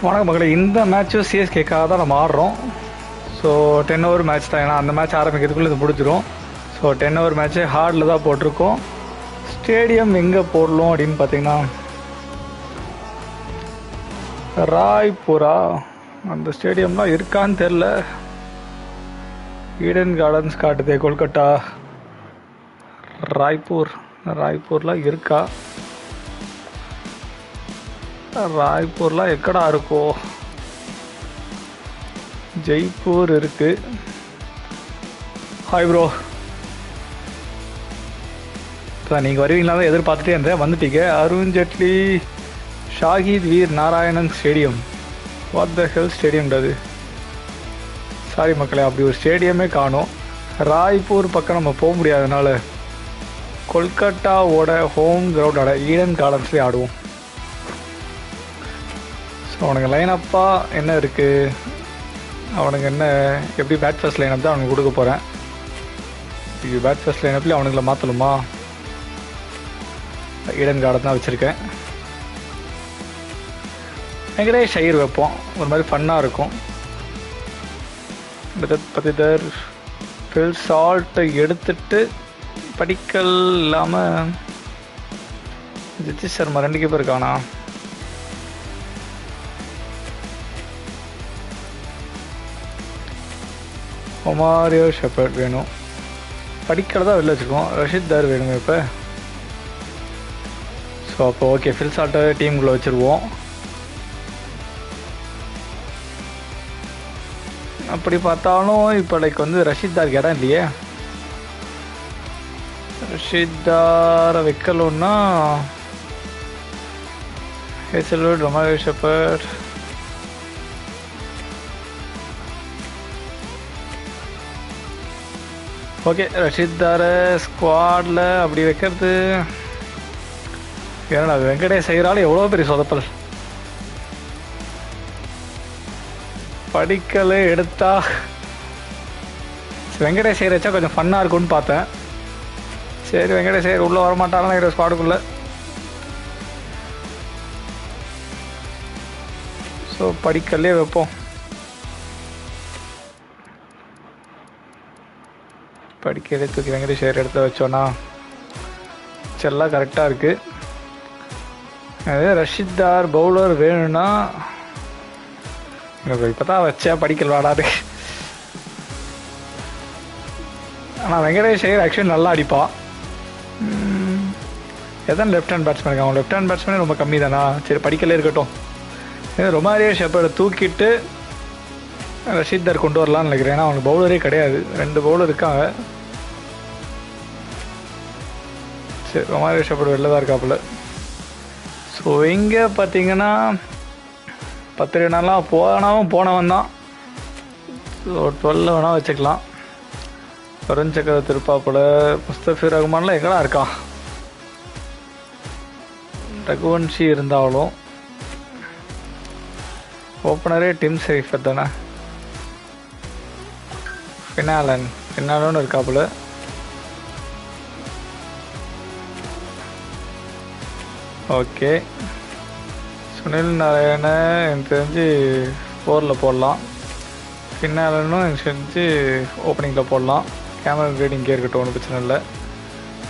வணக்கம் மகளே, இந்த மேட்சும் சிஎஸ்கேக்காக தான் நம்ம ஆடுறோம். ஸோ 10 ஓவர் மேட்ச் தான், ஏன்னா அந்த மேட்ச் ஆரம்பிக்கிறதுக்குள்ளே இது முடிஞ்சிடும். ஸோ 10 ஓவர் மேட்ச்சு ஹார்டில் தான் போட்டிருக்கோம். ஸ்டேடியம் எங்கே போடலாம் அப்படின்னு பார்த்தீங்கன்னா ராய்பூரா, அந்த ஸ்டேடியம்லாம் இருக்கான்னு தெரில. ஈடன் கார்டன்ஸ் காட்டுதே கொல்கட்டா. ராய்ப்பூர்லாம் இருக்கா? ராய்ப்பூர்லாம் எக்கடா இருக்கோ? ஜெய்ப்பூர் இருக்கு. ஹாய் ப்ரோ, நீங்கள் வருவீங்களா தான் எதிர்பார்த்துட்டே இருந்தேன். வந்துட்டீங்க. Arun Jaitley Shahid Veer Narayanan stadium. What the hell ஸ்டேடியம்ன்றது? சாரி மக்களே, அப்படி ஒரு ஸ்டேடியமே காணும். ராய்ப்பூர் பக்கம் நம்ம போக முடியாதனால கொல்கட்டாவோட ஹோம் கிரவுண்டோட ஈடன் கார்டன்ஸ்லேயே ஆடுவோம். ஸோ அவனுங்க லைனப்பாக என்ன இருக்குது, அவனுங்க என்ன எப்படி பேட் ஃபர்ஸ்ட் லைனப் தான் அவனுக்கு கொடுக்க போகிறேன். இது பேட் ஃபர்ஸ்ட் லைனப்லேயே அவனுங்களை மாற்றணுமா? ஈடன் கார்டன் தான் வச்சுருக்கேன். வெங்கடேஷ் ஐயர் வைப்போம், ஒரு மாதிரி ஃபன்னாக இருக்கும். பதிதர் ஃபில் சால்ட்டை எடுத்துட்டு படிக்கல் இல்லாமல் ஜித்தி சர்மா 2 கீப்பர் இருக்கானா? ஒமாரியோ ஷெப்பர்ட் வேணும். படிக்கல தான் வெளில வச்சுருக்கோம். ரஷித் தார் வேணுங்க இப்போ. ஸோ அப்போ ஓகே, ஃபில் சால்ட்டை டீமுக்குள்ளே வச்சுருவோம். அப்படி பார்த்தாலும் இப்போ லைக் வந்து ரஷித் தாருக்கு இடம் இல்லையே. ரஷித் தாரை வைக்கலன்னா ஹேசல்வுட், ஒமாரியோ ஷெப்பர்ட். ஓகே, ரஷித் தார ஸ்குவாடில் அப்படி வைக்கிறது ஏன்னா வெங்கடேஷ் ஐயரால் எவ்வளோ பெரிய சொதப்பல். படிக்கல் எடுத்தா வெங்கடேஷ் ஐயர் வச்சா கொஞ்சம் ஃபன்னாக இருக்கும்னு பார்த்தேன். சரி, வெங்கடேஷ் ஐயர் உள்ளே வரமாட்டாங்கன்னா ஸ்குவாடுக்குள்ளே. ஸோ படிக்கல்லே வைப்போம். படிக்க தூக்கி வெங்கடேஷ் ஐயர் எடுத்து வச்சோன்னா செல்லாம் கரெக்டாக இருக்குது. அதே ரஷித் தார் பவுலர் வேணும்னா இப்போ தான் வச்சேன், படிக்கல் விளாடாது. ஆனால் வெங்கடேஷ் ஐயர் ஆக்சுவலி நல்லா அடிப்பான். எதான் லெஃப்ட் ஹேண்ட் பேட்ஸ்மேன் இருக்கான், அவன் லெஃப்ட் ஹேண்ட் பேட்ஸ்மேனே ரொம்ப கம்மி தானா? சரி, படிக்கலே இருக்கட்டும். ரொமாரியோ ஷெப்பர்டை தூக்கிட்டு ரஷித் தார் கொண்டு வரலான்னு நினைக்கிறேன். ஏன்னா அவனுக்கு பவுலரே கிடையாது, 2 பவுலர் இருக்காங்க. சரி, ரொமாரியோ ஷெப்பர்ட் வெளில தான் இருக்காப்புல. ஸோ இங்கே பார்த்தீங்கன்னா 10 ரன்லாம் போனவன் தான். ஸோ 12 வேணால் வச்சுக்கலாம். வருண் சக்கரவர்த்தி இருப்பாப்புல. முஸ்தபிர் ரஹ்மான்லாம் எங்கடா இருக்கான்? ரகுவன்ஷி இருந்தாலும் ஓப்பனரே டிம் சைஃபர் தானே. ஃபினாலன்னு இருக்காப்புல. ஓகே, சுனில் நாராயண எனக்கு தெரிஞ்சு 4ல் போடலாம். ஃபினாலனும் எனக்கு தெரிஞ்சு ஓப்பனிங்கில் போடலாம். கேமரா கிரேட் இங்கே இருக்கட்டும், ஒன்றும் பிரச்சனை இல்லை.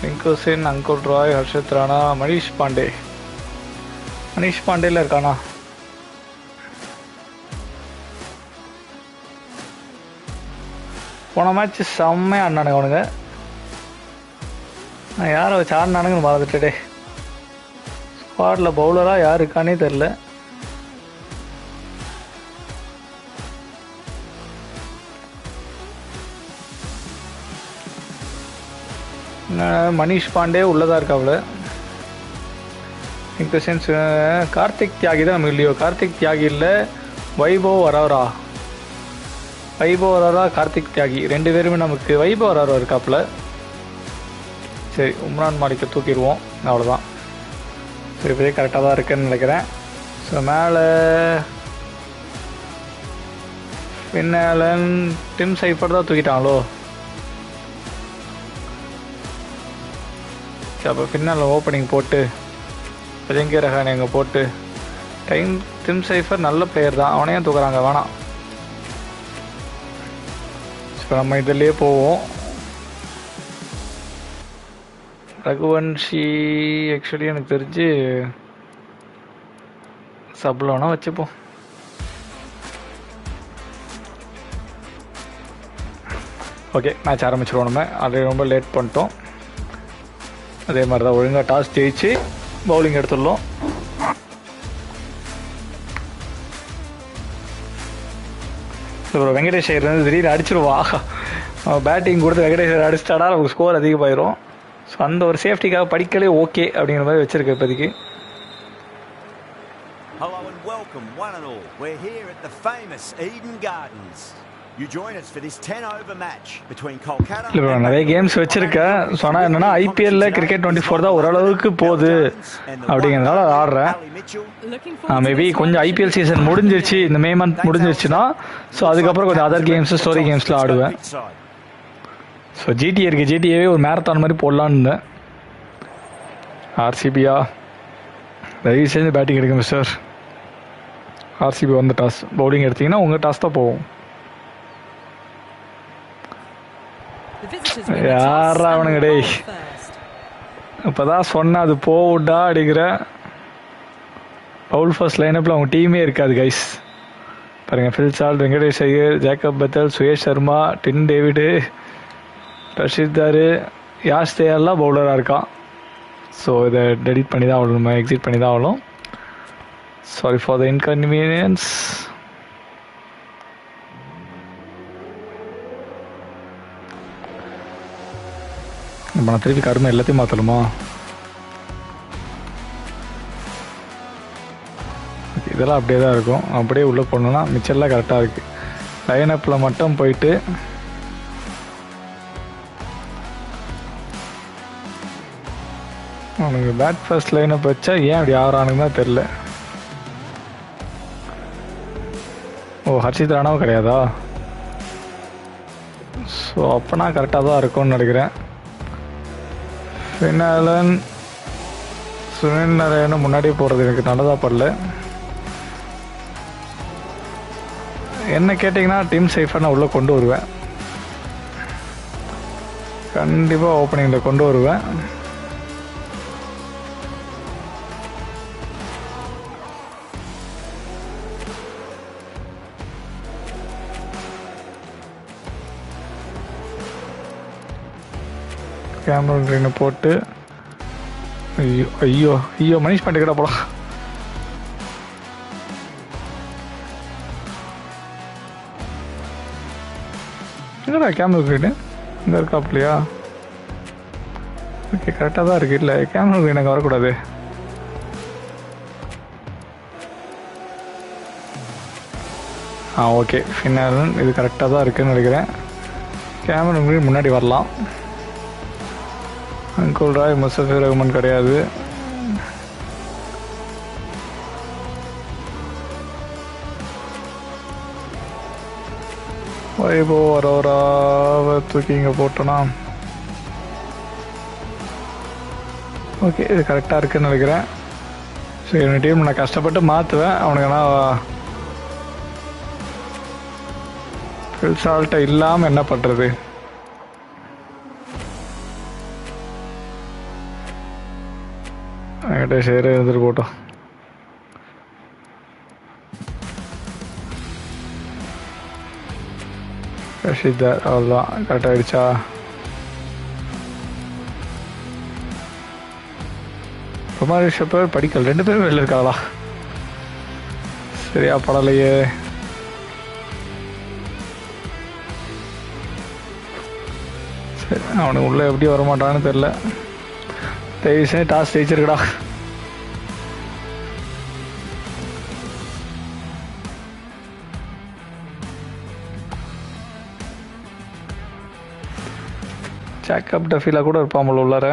ரிங்கு சிங், அங்குல் ராய், ஹர்ஷத் ராணா, மனிஷ் பாண்டேல இருக்கானா? போன மேட்ச் செம்மையாக ஆடினானுங்க அவனுங்க. நான் யாரை வச்சு ஆடினானுங்கன்னு மறந்துட்டே. ஸ்குவாடில் பவுலராக யார் இருக்கானே தெரில. மனிஷ் பாண்டே உள்ளதாக இருக்காப்புல. இந்த சென்ஸ் கார்த்திக் தியாகி தான் நம்ம இல்லையோ. கார்த்திக் தியாகி இல்லை, வைபவ் அரோரா. வைபவ் அரோரா கார்த்திக் தியாகி 2 பேருமே நமக்கு. வைபவ் அரோரா இருக்காப்புல. சரி, உம்ரான் மாலிக்கை தூக்கிடுவோம், அவ்வளோதான். சரி, இப்போதே கரெக்டாக தான் இருக்குன்னு நினைக்கிறேன். ஸோ மேலே பின்னாலன் டிம் சைஃபர் தான் தூக்கிட்டாங்களோ. சரி, அப்போ பின்னால் ஓப்பனிங் போட்டு அஜங்கிய ரஹானே அங்கே போட்டு டிம் சைஃபர் நல்ல பிளேயர் தான், அவனையும் தூக்குறாங்க, வேணாம். இப்போ நம்ம இதிலே போவோம். ரகுவன்ஷி ஆக்சுவலி எனக்கு தெரிஞ்சு சப்ல வேணா வச்சுப்போம். ஓகே, மேட்ச் ஆரம்பிச்சிருவோம். நம்ம ஆல்ரெடி ரொம்ப லேட் பண்ணிட்டோம். அதே மாதிரி தான் ஒழுங்காக டாஸ் ஜெயிச்சு பவுலிங் எடுத்துடலாம். அப்புறம் வெங்கடேஷ் ஐயர் வந்து திடீர்னு அடிச்சிருவா. பேட்டிங் கொடுத்து வெங்கடேஷ் ஐயர் அடிச்சிட்டாடா நமக்கு ஸ்கோர் அதிகமாயிரும். ஸோ அந்த ஒரு சேஃப்டிக்காக படிக்கலே ஓகே அப்படிங்கிற மாதிரி வச்சிருக்கேன் இப்போதைக்கு. Hello and welcome one and all. We're here at the famous Eden Gardens. You join us for this 10-over match between Kolkata. நிறைய கேம்ஸ் வச்சிருக்கேன். சொன்னா என்னன்னா IPL கிரிக்கெட் 24 தான் ஓரளவுக்கு போகுது அப்படிங்கிறதுனால ஆடுறேன். மேபி கொஞ்சம் IPL சீசன் முடிஞ்சிருச்சு, இந்த மே மந்த் முடிஞ்சிருச்சுன்னா ஸோ அதுக்கப்புறம் கொஞ்சம் அதர் கேம்ஸ் ஸ்டோரி கேம்ஸ்லாம் ஆடுவேன். ஸோ GTA இருக்குது, GTAவே ஒரு மேரத்தான் மாதிரி போடலான்னு இருந்தேன். RCBயா தயவு செஞ்சு பேட்டிங் எடுங்க மிஸ்டர். RCB வந்த டாஸ் பவுலிங் எடுத்தீங்கன்னா உங்கள் டாஸ் தான் போகும். யாரா அவனுங்க டேய், இப்போதான் சொன்ன அது போவுடா அடிக்கிற. பவுல் ஃபர்ஸ்ட் லைனப்பில் அவங்க டீமே இருக்காது கைஸ். பாருங்கள், Phil Salt, Venkatesh Iyer, Jacob Bethell, Suyash Sharma, Tim David, Rashid Dar, Yash தேயெல்லாம் பவுலராக இருக்கான். ஸோ இதை டெலிட் பண்ணி தான் ஆகணும், நம்ம எக்ஸிட் பண்ணி தான் ஆகணும். Sorry for the inconvenience. நம்ம நான் திருப்பி கருமை எல்லாத்தையும் மாற்றணுமா? இதெல்லாம் அப்படியே தான் இருக்கும். அப்படியே உள்ளே போடணுன்னா மிச்சம்லாம் கரெக்டாக இருக்குது. லைனப்பில் மட்டும் போயிட்டு அவனுக்கு பேட் ஃபர்ஸ்ட் லைனப் வச்சா ஏன் அப்படி ஆகிறானுன்னு தான் தெரில. ஓ, ஹர்ஷித் ராணாவும் கிடையாதா? ஸோ அப்போனா கரெக்டாக தான் இருக்கும்னு நினைக்கிறேன். ஃபினாலன் சுனில் நாராயணன் முன்னாடியே போகிறது எனக்கு நல்லதாக படல. என்ன கேட்டிங்கன்னா டீம் சேஃபாக நான் உள்ளே கொண்டு வருவேன், கண்டிப்பாக ஓப்பனிங்கில் கொண்டு வருவேன். கேமரா க்ரீனை போட்டு ஐயோ ஐயோ ஐயோ மனிஷ் பண்ணிக்கிற போலாம். என்னடா கேமரா க்ரீனு இங்கே இருக்காப்லையா? ஓகே, கரெக்டாக தான் இருக்குது. இல்லை, கேமரா க்ரீன் அங்கே வரக்கூடாது. ஓகே, ஃபினாலன் இது கரெக்டாக தான் இருக்குதுன்னு நினைக்கிறேன். கேமரா க்ரீன் முன்னாடி வரலாம். அங்குல் ராய், முஸ்தபிர் ரஹ்மான் கிடையாது. வைபோ அரோராவை தூக்கி இங்கே போட்டோன்னா ஓகே, இது கரெக்டாக இருக்குன்னு நினைக்கிறேன். ஸோ என்னோட டீம் நான் கஷ்டப்பட்டு மாற்றுவேன். அவனுக்கு ஆனால் ஃபில் சால்ட்டை இல்லாமல் என்ன பண்ணுறது? என்கிட்ட ஷேரே இருந்துட்டு போட்டோம். ரஷீதார் அவ்வளோதான், கரெக்டாக ஆகிடுச்சா? குமார் ஷப்பர் படிக்கல் 2 பேரும் வெளில இருக்காங்களா? சரியா படலையே. சரி அவனுக்கு உள்ளே எப்படி வரமாட்டான்னு தெரில. தயவுசே டாஸ் ஜெயிச்சிருக்கடா. ஜாக்கப் டஃபீலா கூட இருப்பாமல் உள்ளார.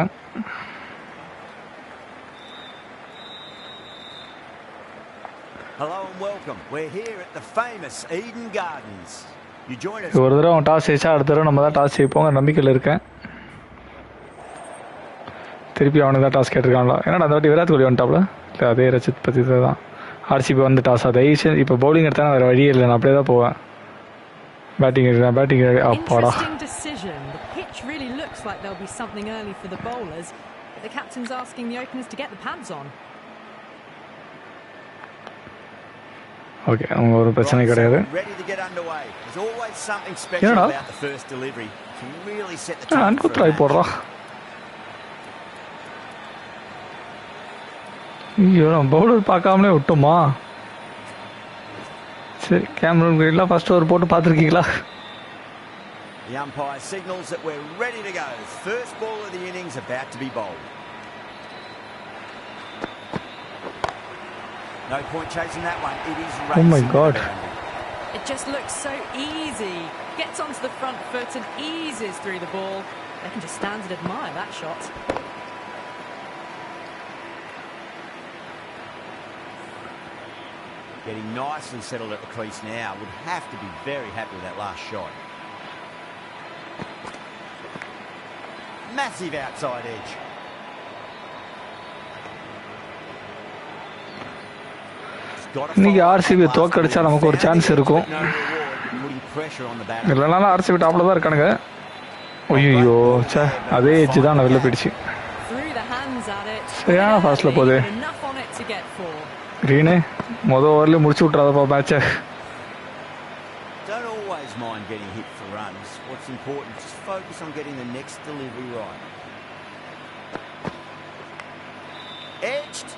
Hello and welcome. We're here at the famous Eden Gardens. You join us. ஒரு தடவை அவன் டாஸ் ஜெயிச்சா அடுத்த தடவை நம்ம தான் டாஸ் ஜெயிப்போங்க நம்பிக்கையில் இருக்கேன். திருப்பி அவனுக்கு தான் டாஸ் கேட்டிருக்காங்களா? ஏன்னா அந்த வாட்டி விராட் கோலி வந்துட்டாப்ல. இல்லை அதே ரச்சித் பற்றி தான். RCB வந்து டாஸ் தயவுசு இப்போ பவுலிங் எடுத்தா வேறு வழியே இல்லை. நான் அப்படியே தான் போவேன். பேட்டிங் அப்பாடா. Really looks like there'll be something early for the bowlers, but the captain's asking the openers to get the pads on. Okay, அவங்க ஒரு பிரச்சனை கிடையாது. Ready to get underway. There's always something special about the first delivery. Can really set the tone. அன்கு try போடுறா. ஐயோ bowler பார்க்காமலே விட்டோமா? சரி Cameron கிரீன்ல first over போட்டு பார்த்துருக்கீங்களா? The umpire signals that we're ready to go. First ball of the innings about to be bowled. No point chasing that one. It is racing. Oh my God. It just looks so easy. Gets onto the front foot and eases through the ball. They can just stand and admire that shot. Getting nicely settled at the crease now. Would have to be very happy with that last shot. Massive outside edge. இன்னைக்கு RCB தோக்கடிச்சா நமக்கு ஒரு chance இருக்கும். இல்லைனாலும் RCB டாப்ல தான் இருக்கானுங்க. ஐயோ சே அதே எஜ்ஜு தான் வெளில போயிடுச்சு. சரியான ஃபாஸ்ட்ல போகுது. கிரீனு மொதல் ஓவர்லேயே முடிச்சு விட்றாதப்பா மேட்சை. Don't always mind getting hit for runs. What's important is just focus on getting the next delivery right. Edged.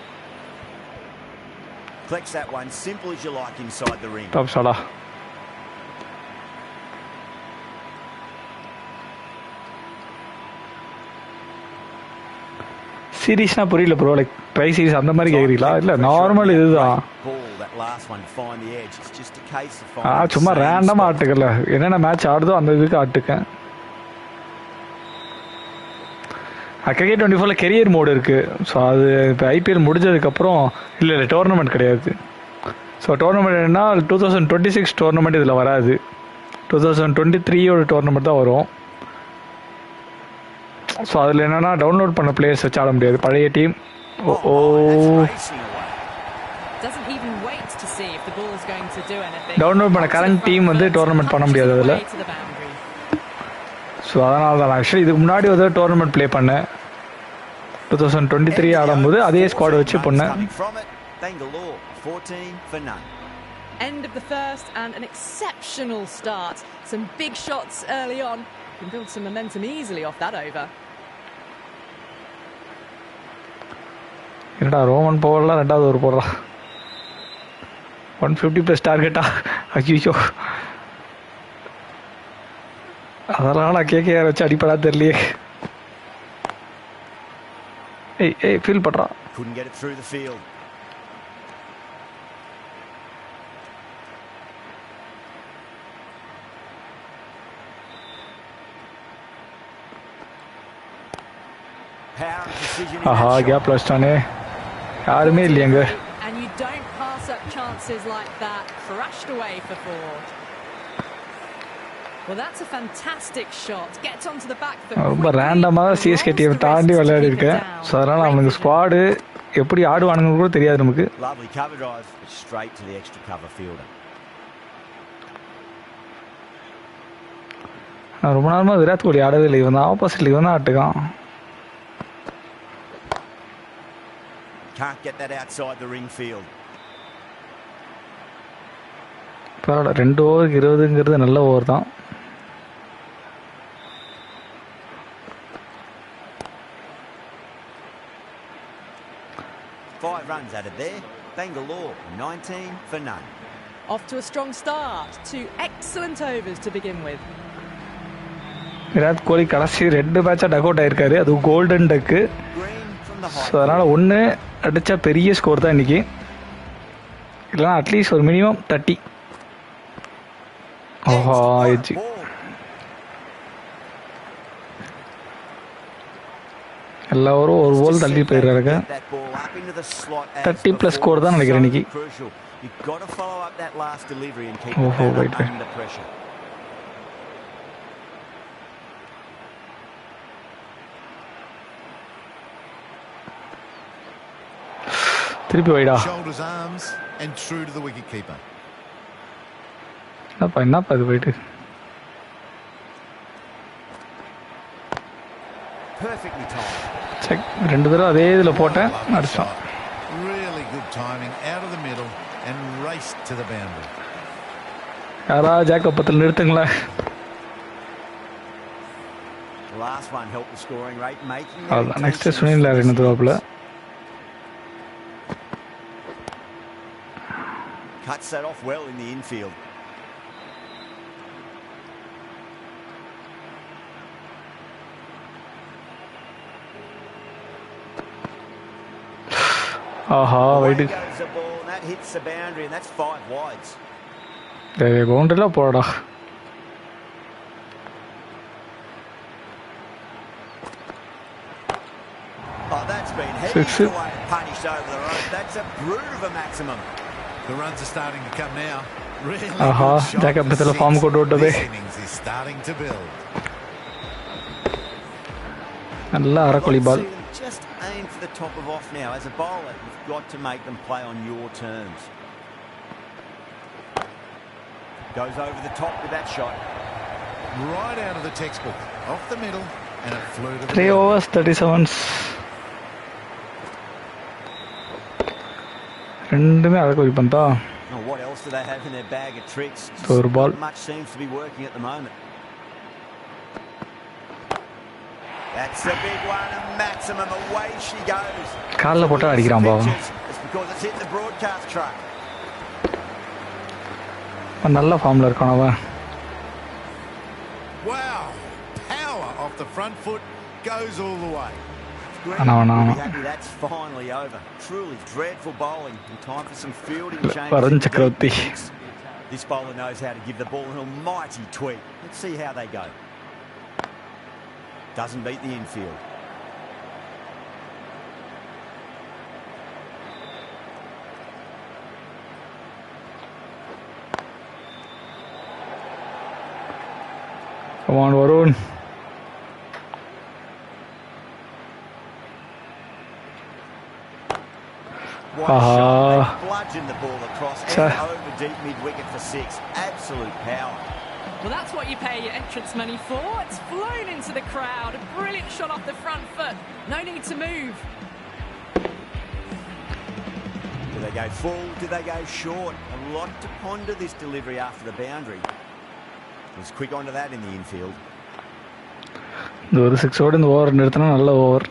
Flex that one simple as you like inside the ring. Top shot. சீரிஸ்னா புரியல bro. Like try series அந்த மாதிரி கேட்குறீங்களா? இல்லை normal இதுதான். சும்மா ரேண்டமாக ஆட்டுக்கல. என்னென்ன match ஆடுதோ அந்த இதுக்கு ஆட்டுக்கேன். Cricket24 கெரியர் மோடு இருக்குது. ஸோ அது இப்போ IPL முடிஞ்சதுக்கப்புறம் இல்லை டோர்னமெண்ட் கிடையாது. ஸோ டோர்னமெண்ட் என்னன்னா 2026 டோர்னமெண்ட் இதில் வராது. 2023 டோர்னமெண்ட் தான் வரும். ஸோ அதில் என்னென்னா டவுன்லோட் பண்ண பிளேயர்ஸ் வச்சு ஆட முடியாது. பழைய டீம் டவுன்லோட் பண்ண கரண்ட் டீம் வந்து டோர்னமெண்ட் பண்ண முடியாது அதில். ஸோ அதனால தான் நான் ஆக்சுவலி இதுக்கு முன்னாடி ஒரு டோர்னமெண்ட் ப்ளே பண்ணேன். 2023 ஆடும்போது அதே ஸ்குவாட் வச்சு பண்ணேன். End of the first and an exceptional start. Some big shots early on. Can build some momentum easily off that over. என்னடா ரோமன் பவர்லாம் ரெண்டாவது ஒரு போடுறா. 150+ டார்கெட்டா? ஐயோ அதெல்லாம் நான் KKR வச்சு அடிப்படா தெரியலையே. ஏய் ஃபீல் பண்றா. Couldn't get it through the field. ஆஹா கேப் வச்சிட்டானே. யாருமே இல்லையங்க. And you don't pass up chances like that. Crushed away for 4. Well, that's a fantastic shot. Gets onto the back foot. ரொம்ப ரேண்டமா CSK டீம் தாண்டி விளையாடி இருக்கேன். ஸோ அதனால அவனுக்கு ஸ்குவாடு எப்படி ஆடுவானுங்க கூட தெரியாது நமக்கு. Lovely cover drive straight to the extra cover fielder. நான் ரொம்ப நேரமா விராட் கோலி ஆடவே இல்லை. இவன் தான் ஆப்போசிட்ல இவன் தான் ஆட்டுக்கான். Can't get that outside the ring field. பரவாயில்ல 2 ஓவருக்கு 20ங்கிறது நல்ல ஓவர் தான். Five runs added there. Bangalore 19 for none. Off to a strong start. 2 excellent overs to begin with. Virat Kohli கடைசி 2 மேட்சாக டக் அவுட் ஆயிருக்காரு, அது கோல்டன் டக்கு. Green from the so high. அதனால் ஒன்று அடித்தா பெரிய ஸ்கோர் தான் இன்றைக்கி, இல்லைனா அட்லீஸ்ட் ஒரு மினிமம் 30. ஓஹோ ஆயிடுச்சு. எல்லாரும் ஒரு போல் தள்ளி போயிடுறாங்க. 30+ ஸ்கோர் தான் நினைக்கிறேன் இன்னைக்கு. ஓஹோ ரைட். திருப்பி வைடா. என்னப்பா இது போயிட்டு. செக் 2 தடவை அதே இதில் போட்டேன், அடிச்சான். யாரா ஜாக்கப் பத்தில் நிறுத்துங்களேன். அவ்வளோதான். நெக்ஸ்ட் சுனில் என்ன தருவாப்புல. Cuts that off well in the infield. ஆஹா wide. That hits the boundary and that's 5 wides. டேய் பவுண்டரில போடா. Oh, that's been heaved away and punished over the road. That's a brute of a maximum. The runs are starting to come now. Really good shot. Jacob betul form ko dot dabe. This innings is starting to build. Allah arakoli ball. Just aim for the top of off now. As a bowler, you've got to make them play on your terms. Goes over the top with that shot. Right out of the textbook. Off the middle and it flew to the 3 overs 37. ரெண்டுமே அழகு பண்ணா. What else do they have in their bag of tricks? ஒரு பால். Much seems to be working at the moment. That's a big one, a maximum. Away she goes. கால்ல போட்டா அடிக்கிறான் பாவம். It's because it's hit the broadcast truck. நல்ல ஃபார்ம்ல இருக்கான் அவன். Wow. Power off the front foot goes all the way. That's finally over. Truly dreadful bowling. And time for some fielding changes. This bowler knows how to give the ball an almighty tweak. Let's see how they go. Doesn't beat the infield. Come on, Varun. Bludgeon the ball across and over deep mid-wicket for 6. Absolute power. Well, that's what you pay your entrance money for. It's flown into the crowd. A brilliant shot off the front foot. No need to move. Do they go full? Do they go short? A lot to ponder this delivery after the boundary. Was quick onto that in the infield. The 6 over in the over நிறுத்தினா நல்ல over.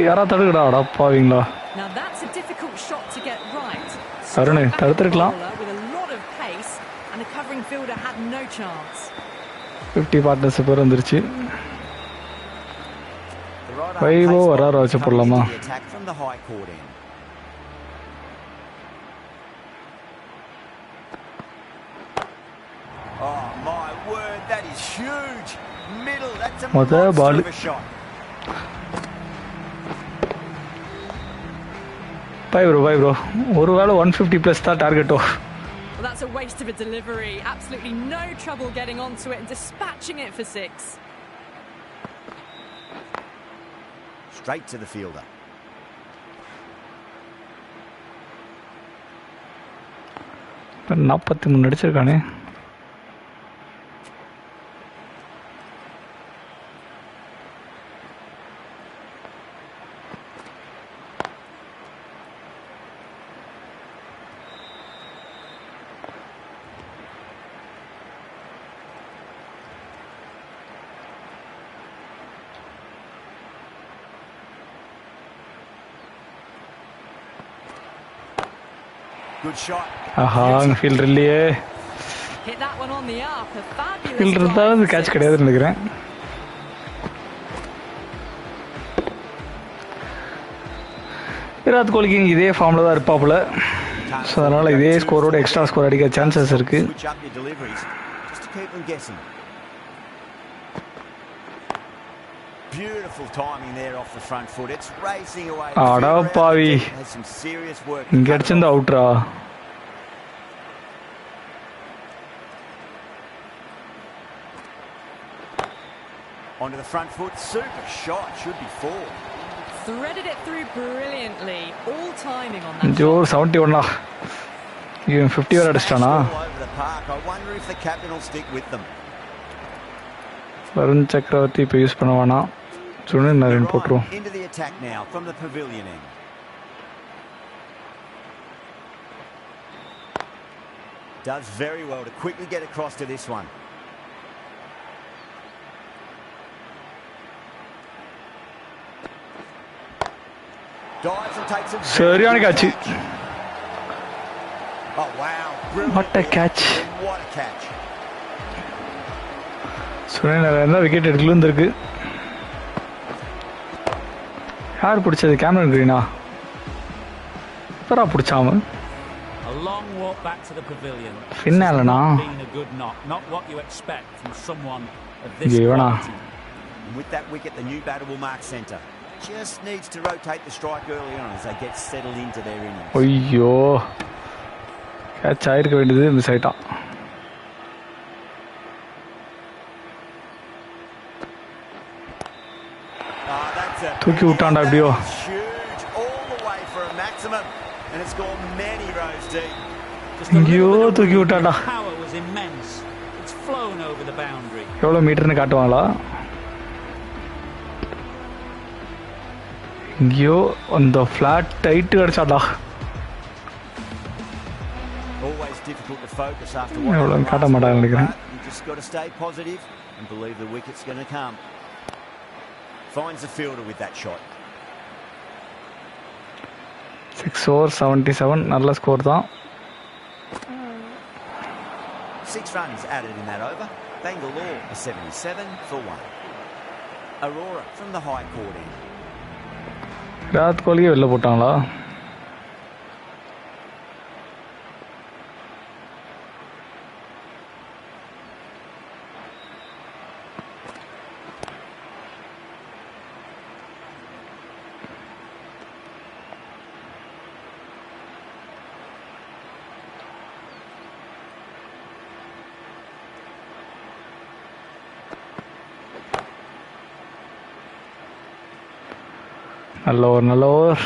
யாரா தடுக்கடா பாவீங்களா. Now that's a difficult shot to get right. Arun தடுத்துக்கலாம். With a lot of pace and the covering fielder had no chance. 50 partnership வந்துருச்சு. Vivo வரார வச்சு போடலாமா. Oh my word, that is huge. Middle, that's a monster of a shot. Bye bro. ஒருவேளை 150+ தான் டார்கெட்டோ. Well, that's a waste of a delivery. Absolutely no trouble getting onto it and dispatching it for 6. Straight to the fielder. இப்போ 43 அடிச்சிருக்கானே. Good shot. ஆஹா அங்கே fielder இல்லையே. Hit that one on the up. A fabulous fielder தான் catch கிடையாதுன்னு நினைக்கிறேன். விராட் கோலிக்கு இதே ஃபார்மில் தான் இருப்பாப்புல. So அதனால் இதே ஸ்கோரோட எக்ஸ்ட்ரா ஸ்கோர் அடிக்க சான்சஸ் இருக்கு. அடா பாவி இங்கே அடிச்சிருந்தா அவுட்ரா. Onto the front foot, super shot, should be four. Threaded it through brilliantly, all timing on that. Joe 71 இவன் 50 வரை அடிச்சிட்டானா? I wonder if the captain will stick with them. Varun சக்கரவர்த்தி இப்போ யூஸ் பண்ணுவானா? சுனில் நரேன் போட்டுருவோம். Into the attack now from the pavilion end. Does very well to quickly get across to this one. சரியான catch. What a catch. Sunil Naren தான் wicket எடுக்கலும் இருக்கு. யார் பிடிச்சது? Cameron கிரீனா இப்பரா பிடிச்சாம. பின்னாலனா இவனா? With that wicket, the new batter will mark centre. Just needs to rotate the strike early on as they get settled into their innings. ஐயோ catch ஆயிருக்க வேண்டியது miss ஆயிட்டான். தூக்கி விட்டான்டா எப்படியோ. ஐயோ தூக்கி விட்டான்டா. எவ்வளோ மீட்டர்னு காட்டுவாங்களா? எங்கேயோ அந்த ஃபிளாட் டைட்டு அடிச்சாடா. எவ்வளோ காட்ட மாட்டாங்க நினைக்கிறேன். Finds the fielder with that shot. 6 over 77 நல்ல ஸ்கோர் தான். 6 runs added in that over. Bangalore a 77 for 1. Aurora from the high court end. Virat கோலியே வெளில போட்டாங்களா? நல்ல ஓவர்.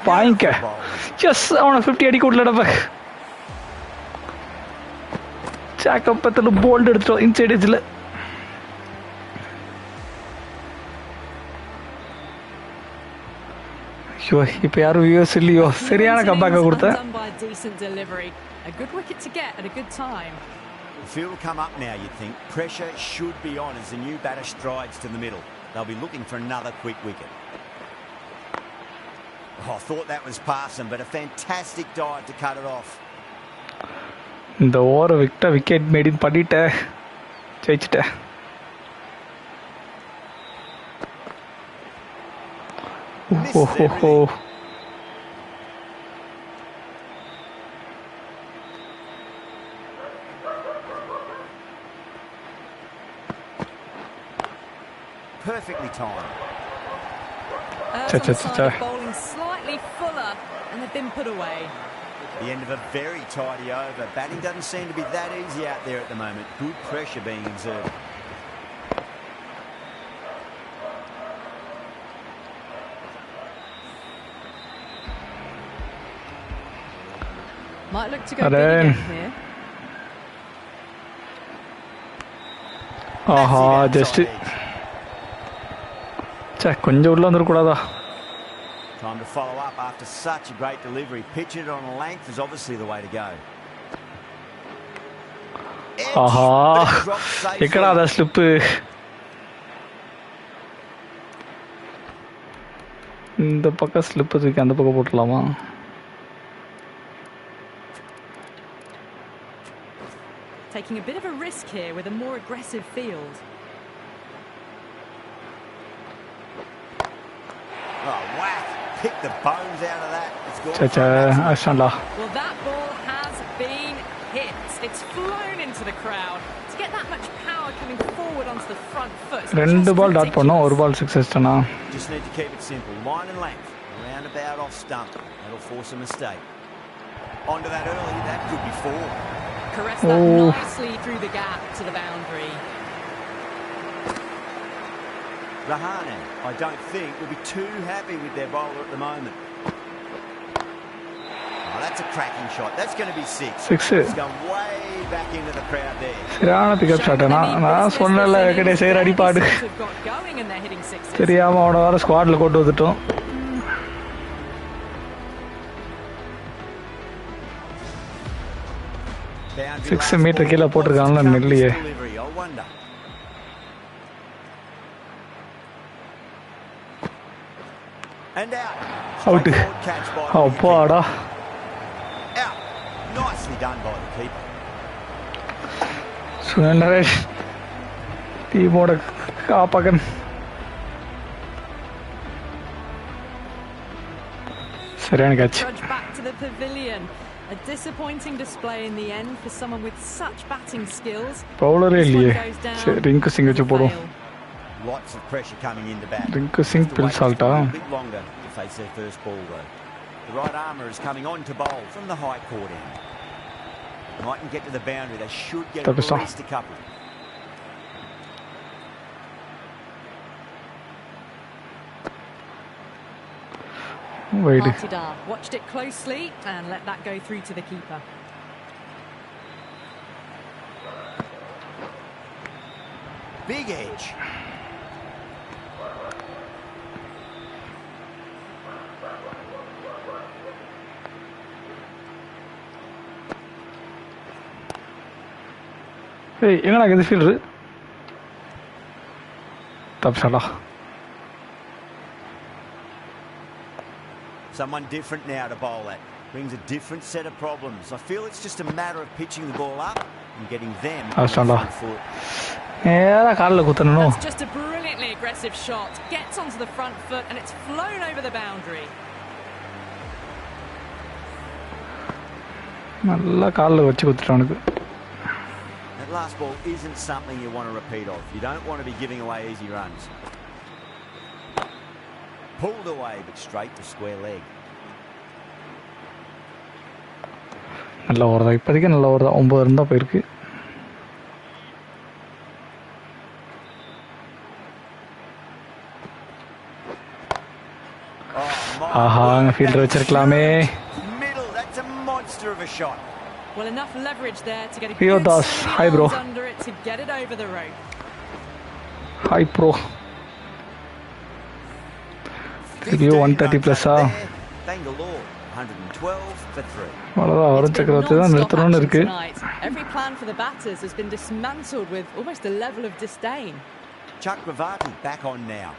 பாயிங்க. எஸ் அவனை 50 அடிக்க விடலடா. சாக்கப்பத்தில் போல்ட் எடுத்துட்டோம் இன்சைட் எஜ்ல. ஐயோ இப்போ யாரும் வியூஸ் இல்லையோ. சரியான கம்பேக்கை கொடுத்தேன். A good wicket to get at a good time. The field will come up now, you'd think. Pressure should be on as the new batter strides to the middle. They'll be looking for another quick wicket. Oh, I thought that was passing, but a fantastic dive to cut it off. இந்த over wicket maiden பண்ணிட்டேன். ஜெயிச்சிட்டேன். ஓஹோ perfectly timed. Bowling slightly fuller and they've been put away. The end of a very tidy over. Batting doesn't seem to be that easy out there at the moment. Good pressure being exerted. Might look to go big again here. ஆஹா just கொஞ்சம் உள்ள வந்துடக்கூடாதா? Time to follow up after such a great delivery. Pitching it on a length is obviously the way to go. ஆஹா எக்கடா அத slip இந்த பக்கம் slip தூக்கி அந்த பக்கம் போட்டுடலாமா Taking a bit of a risk here with a more aggressive field. Oh, whack. Pick the bones out of that. It's gone. Well, that ball has been hit. It's flown into the crowd. To get that much power coming forward onto the front foot. ரெண்டு பால் dot பண்ணோம் ஒரு பால் 6 அடிச்சனா Just need to keep it simple. Line and length. Round about off stump. That'll force a mistake. Onto that early. That could be 4. Caress that nicely through the gap to the boundary. Dhan, I don't think, will be too happy with their bowler at the moment. Oh, that's a cracking shot. That's going to be 6. It's gone way back into the crowd there. சரியான pickup shot நான் சொன்னல வெக்கடே சேர் அடிபாடு தெரியாம அவன வர ஸ்குவாட்ல கொண்டு வந்துட்டோம் 6 metre கீழ போட்டுருக்கான்ல நெல்லியே out அப்பாடா சுனேஷ் டீமோட காப்பகன் சரியான catch A disappointing display in the end for someone with such batting skills. Bowler இல்லையே ரிங்கு சிங் வெச்சு போடுவோம் Lots of pressure coming into bat. Rinku Singh பில் சால்ட்டா A bit longer to face their first ball though. The right armour is coming on to bowl from the high court end. Mightn't get to the boundary. They should get at least a couple. Watched it closely and let that go through to the keeper. Big edge. Hey, எங்கடா இந்த fielder தப்சலா Someone different now to bowl at. Brings a different set of problems. I feel it's just a matter of pitching the ball up and getting them on the front foot. That's just a brilliantly aggressive shot. Gets onto the front foot and it's flown over the boundary. நல்லா கால்ல வச்சு குத்துறானுக்கு. That last ball isn't something you want to repeat of. You don't want to be giving away easy runs. Pulled away but straight to square leg. நல்ல over தான் இப்போதைக்கு நல்ல over தான் 9 இருந்தா போயிருக்கு ஆஹா fielder வச்சிருக்கலாமே Middle, that's a monster of a shot. Well, enough leverage there to get a good hi bro under it to get it over the rope. Hi pro. Video 130 plus Bangalore 112 for 3. அவ்வளவுதான் வரும் சக்கரவர்த்தி தான் நிறுத்தணும்னு இருக்கு Every plan for the batters has been dismantled with almost a level of disdain. Chakravarti back on now.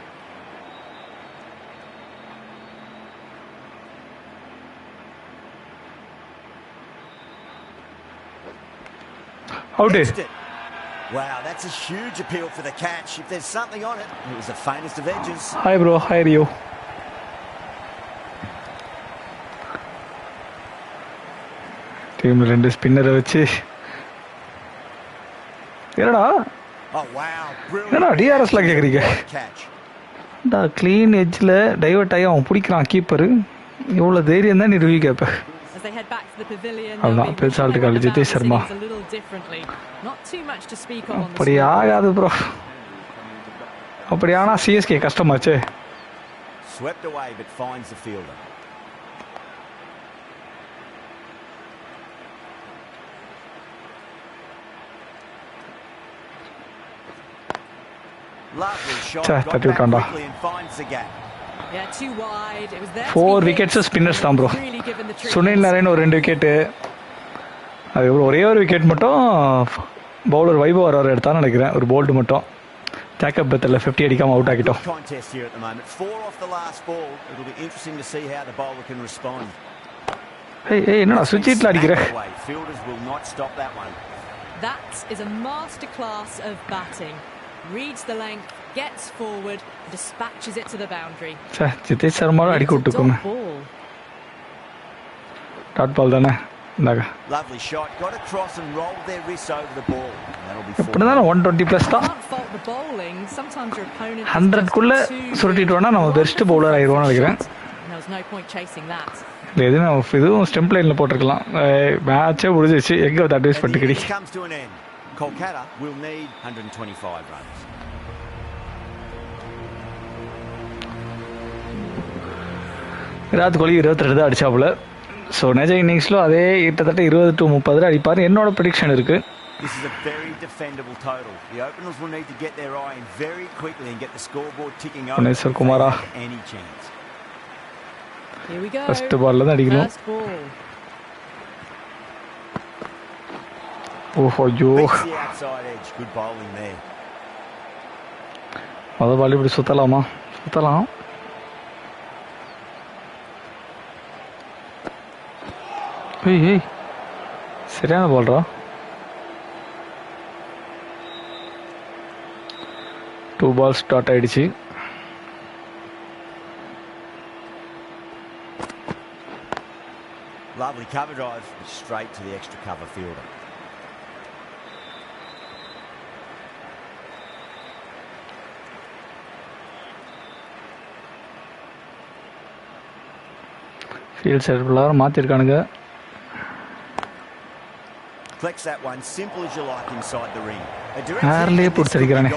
Out it. Wow, that's a huge appeal for the catch. If there's something on it, it was the faintest of edges. Hi bro, hi Rio. டீம்ல ரெண்டு ஸ்பின்னரை வச்சு என்னடா என்னடா டிஆர்எஸ்ல கேக்குறீங்க டா clean எட்ஜ்ல divert ஆகி அவன் பிடிக்கிறான் கீப்பர் இவ்வளவு தைரியம் தான் நீ ரிவ்யூ கேப்ப அதான் பெருசால்ட்டு காலேஜ் ஜிதேஷ் சர்மா அப்படி ஆகாது ப்ரோ அப்படி ஆனா CSK கஷ்டமாச்சே swept away but finds the fielder. Lovely shot. Got back quickly and finds the gap. Yeah, too wide. It was there. 4 wickets spinners தான் bro. சுனில் நரேன் ஒரு 2 விக்கெட். அது ஒரே ஒரு விக்கெட் மட்டும் பவுலர் வைபவ் வர எடுத்தான்னு நினைக்கிறேன். ஒரு போல்டு மட்டும் ஜாக்கப் பெத்தல 50 அடிக்காம அவுட் ஆகிட்டோம். ஏய் என்னடா சுவிட்ச் ஹிட்ல அடிக்கிற? That is a master class of batting. Reads the length, gets forward, dispatches it to the boundary. Jitesh சர்மாவை அடிக்க விட்டுக்கோங்க. டாட் பால் தானே. இந்தாங்க. Lovely shot. Got across and rolled their wrists over the ball. That'll be எப்படிதான் 120 plus தான். 100 குள்ள சுருட்டிட்டோம்னா நம்ம best bowler ஆயிடுவோம்னு நினைக்கிறேன். இதுவும் ஸ்டெம்ப் லைன்ல போட்டுருக்கலாம். மேட்சே முடிஞ்சிச்சு. எங்க வந்து அட்வைஸ் பண்ணிக்கிடி. Kolkata will need 125 runs. Virat Kohli 22 தான் அடிச்சாப்புல. ஸோ நிஜ இன்னிங்ஸ்ல அதே கிட்டத்தட்ட 20 to 30 அடிப்பார். என்னோட ப்ரெடிக்ஷன் இருக்கு. This is a very defendable total. The openers will need to get their eye in very quickly and get the scoreboard ticking over. Nesar Kumara. Any chance. Here we go. First ball la அடிக்கணும். ஓஹோ. Outside edge. Good bowling there. அத பால் இப்படி சுத்தலாமா? சுத்தலாம். ஏய் சரியான பால்ரா. 2 balls start ஆயிடுச்சு. Lovely cover drive straight to the extra cover fielder. Field set எல்லாரும் மாத்திருக்கானுங்க. Flex that one simple as you like inside the ring. ஆர்லே புடிச்சிருக்கானே.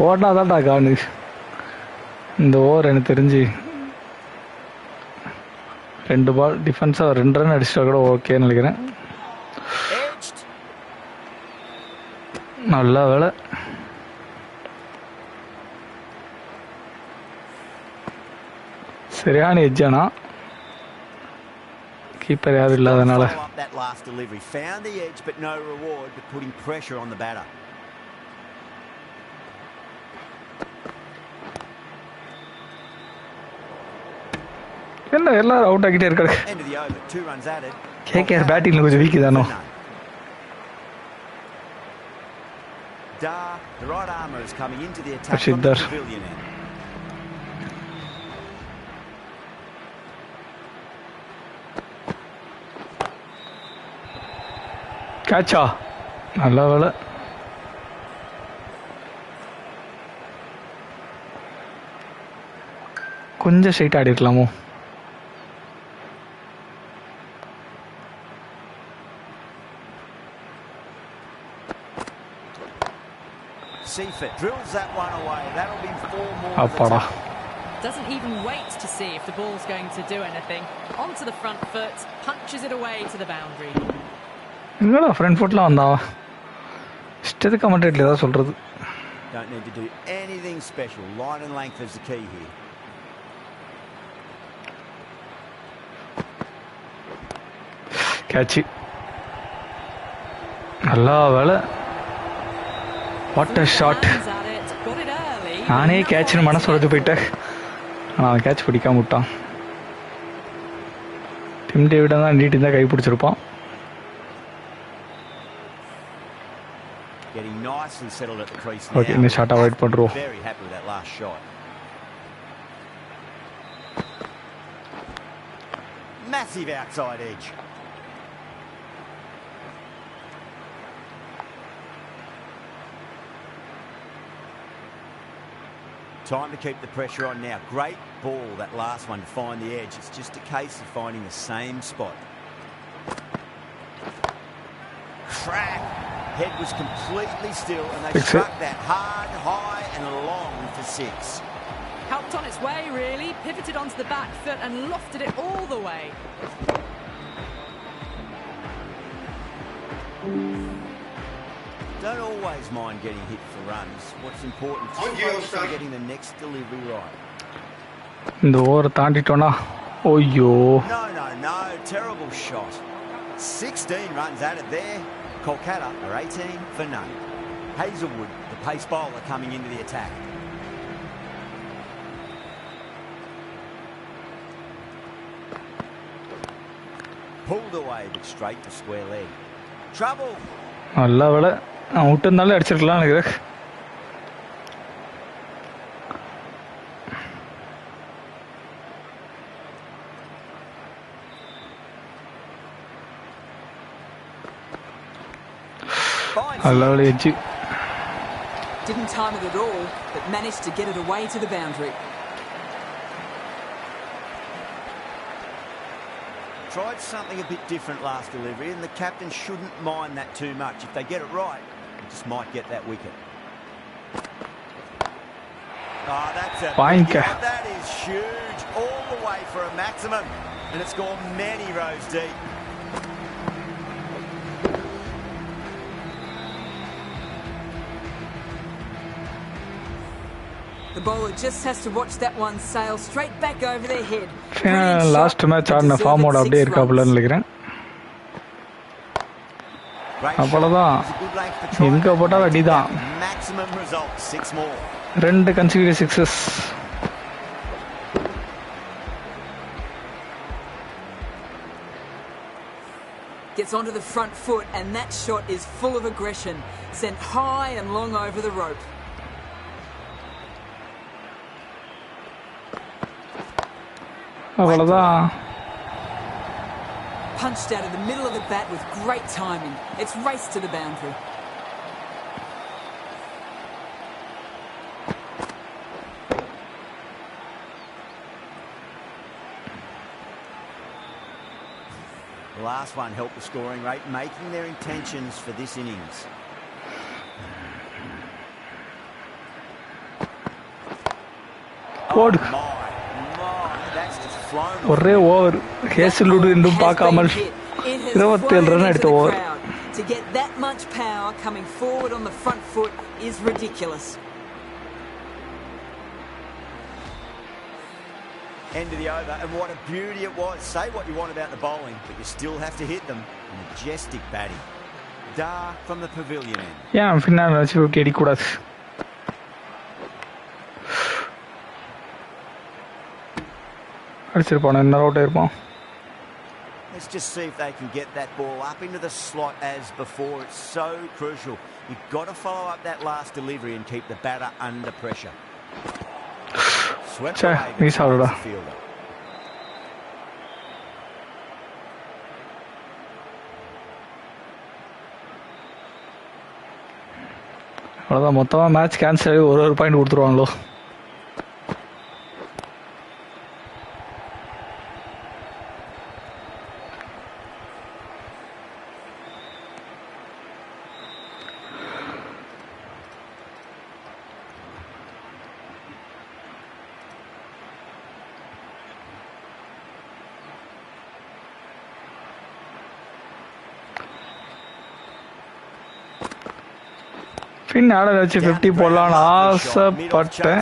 ஓடாதாடா கானு. இந்த over எனக்கு தெரிஞ்சு 2 பால் டிஃபென்ஸா 2 ரன் அடிச்சா கூட ஓகேன்னு நினைக்கிறேன். நல்ல வேலை. சரியான எஜ்ஜானா கீப்பர் யாரும் இல்லாதனால. That last delivery found the edge but no reward, but putting pressure on the batter. என்ன எல்லாரும் அவுட் ஆகிட்டே இருக்காங்க. End of the over, 2 runs added. KKR பேட்டிங்ல கொஞ்சம் வீக் தானோ. The right armour is coming into the attack from the pavilion end. கேட்சா நல்ல வேலை. கொஞ்சம் straight ஆடி இருக்கலாமோ. அப்பாடா. Doesn't even wait to see if the ball's going to do anything. Onto the front foot, punches it away to the boundary. என்னடா front ஃபுட்லாம் வந்தா இஷ்டத்துக்கு கமெண்ட்ல ஏதாவது சொல்றது. Don't need to do anything special. Line and length is the key here. Catch. நல்ல வேலை. What a shot. நானே கேட்ச்னு மனசு உடைஞ்சு போயிட்டேன். ஆனால் அவன் கேட்ச் பிடிக்காம விட்டான். டிம் டேவிட் தான் நீட்டி தான் கை பிடிச்சிருப்பான். Getting nicely settled at the crease now. Okay, இந்த ஷாட் அவாய்ட் பண்றோம். Very happy with that last shot. Massive outside edge. Time to keep the pressure on now. Great ball, that last one, to find the edge. It's just a case of finding the same spot. Crack. Head was completely still and they struck that hard, high and long for 6. Helped on its way, really. Pivoted onto the back foot and lofted it all the way. Don't always mind getting hit for runs. What's important is focus on getting the next delivery right. இந்த over தாண்டிட்டோனா. ஓய்யோ. No. Terrible shot. 16 runs added there. Kolkata are 18 for none. Hazelwood, the pace bowler, coming into the attack. Pulled away, but straight to square leg. Trouble. நல்ல வேளை அவுட்டுனால அடிச்சிருக்கலாம் நினைக்கிறேன். நல்ல வேளை edge. Didn't time it at all, but managed to get it away to the boundary. Tried something a bit different last delivery, and the captain shouldn't mind that too much. If they get it right, they just might get that wicket. Oh, that's a big shot. That is huge. All the way for a maximum, and it's gone many rows deep. The bowler just has to watch that one sail straight back over their head. Last match ஆடின form ஓட அப்படியே இருக்காப்லன்னு நினைக்கிறேன். அவ்வளவுதான், எங்க போட்டாலும் அடிதான். ரெண்டு consecutive sixes. Gets onto the front foot, and that shot is full of aggression, sent high and long over the rope. அவ்வளவுதான். Punched out of the middle of the bat with great timing. It's raced to the boundary. The last one helped the scoring rate, making their intentions for this innings. Good. ஒரே over Hazlewood இன்னும் பார்க்காமல் 27 run எடுத்த over. To get that much power coming forward on the front foot is ridiculous. End of the over, and what a beauty it was. Say what you want about the bowling, but you still have to hit them. Majestic batting. Da from the pavilion end. Yeah, finale வச்சு wicket கூடாது. அடிச்சிருப்பானே, என்ன out ஆயிருப்பான். Let's just see if they can get that ball up into the slot as before. It's so crucial. You've got to follow up that last delivery and keep the batter under pressure. Swept away the fielder. அவ்வளோதான், மொத்தமாக match cancel ஆகி ஒரு point கொடுத்துருவாங்களோ. பின்னால வச்சு 50 போடலான்னு ஆசைப்பட்டேன்,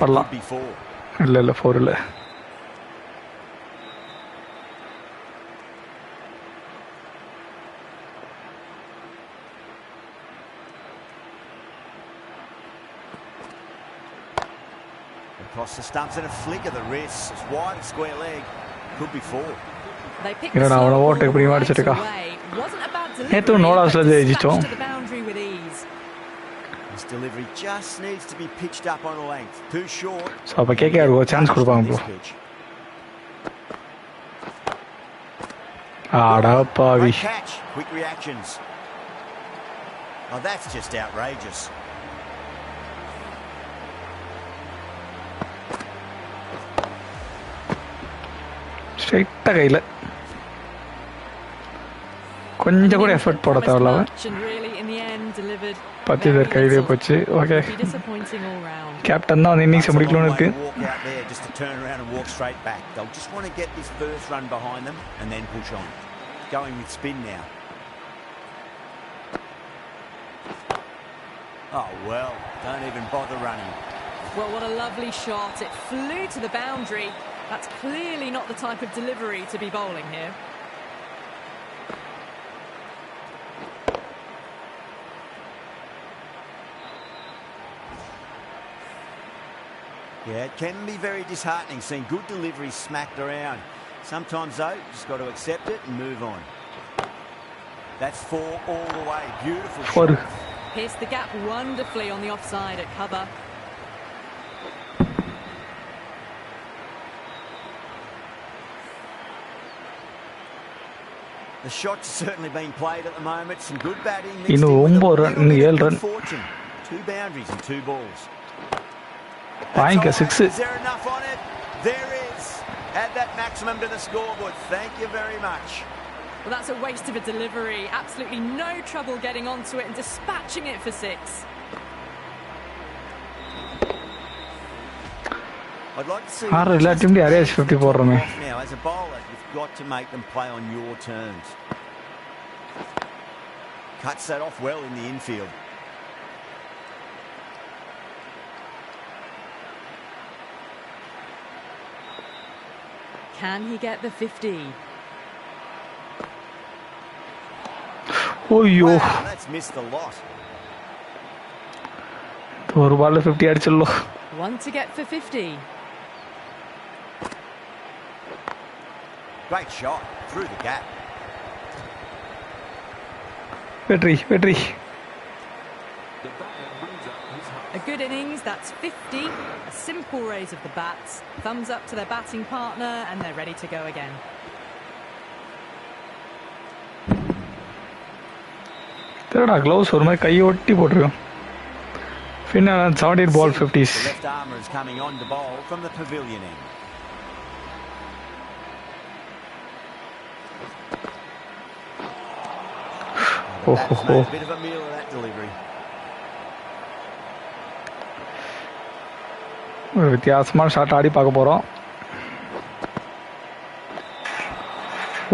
பண்ணலாம். இல்லை 4 இல்லை. Across the stumps and a flick of the wrist. It's wide of square leg. Could be 4. என்னடா அவனை ஓட்டு இப்படி அடிச்சிருக்கா. நேற்று நோடாஸில் ஜெயிச்சிட்டோம். This delivery just needs to be pitched up on a length. Too short. So அப்ப KKR ஒரு chance கொடுப்பாங்க bro. ஆடா பாவி. Catch. Quick reactions. Oh, that's just outrageous. ஸ்ட்ரைட்டா கையில கொஞ்சம் கூட எஃபர்ட் போட தேவையில்ல. 10 பேர் கையிலே போச்சு. ஓகே, கேப்டன் தான் அந்த இன்னிங்ஸ் முடிக்கணும்னு இருக்கு. Oh well, don't even bother running. Well, what a lovely shot. It flew to the boundary. That's clearly not the type of delivery to be bowling here. Yeah, it can be very disheartening seeing good deliveries smacked around. Sometimes, though, you just got to accept it and move on. That's 4 all the way. Beautiful shot. Pierced the gap wonderfully on the offside at cover. The shot's certainly been played at the moment. Some good batting. Mixed in with a little bit of good fortune. 2 boundaries and 2 balls. Is there enough on it? There is. Add that maximum to the scoreboard. Thank you very much. Well, that's a waste of a delivery. Absolutely no trouble getting onto it and dispatching it for 6. I'd like to see relatively average 54 now. As a bowler, you've got to make them play on your terms. Cuts that off well in the infield. Can he get the 50? Wow, that's missed a lot. 50 അടിച്ചല്ലോ. One to get for 50. Great shot through the gap. Petri. A good innings, that's 50. A simple raise of the bats. Thumbs up to their batting partner and they're ready to go again. Gloves or my coyote potro. Final 17 ball 50s. The left armour is coming on to bowl from the pavilion end. A bit of a meal of that delivery. வித்தியாசமான shot ஆடி பார்க்க போறோம்.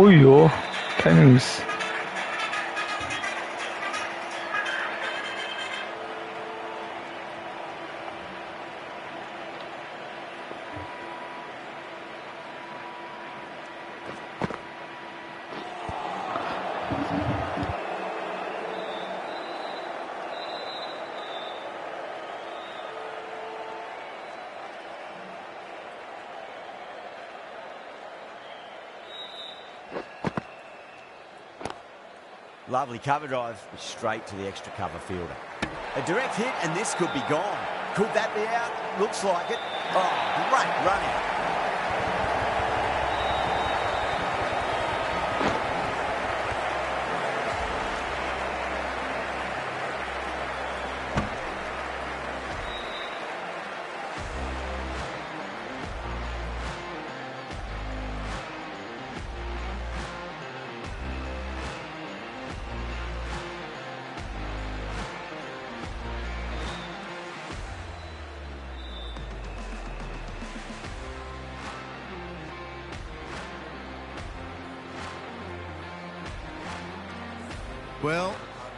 ஓய்யோ timing miss. Lovely cover drive, straight to the extra cover fielder. A direct hit and this could be gone. Could that be out? Looks like it. Oh, great run out. Well,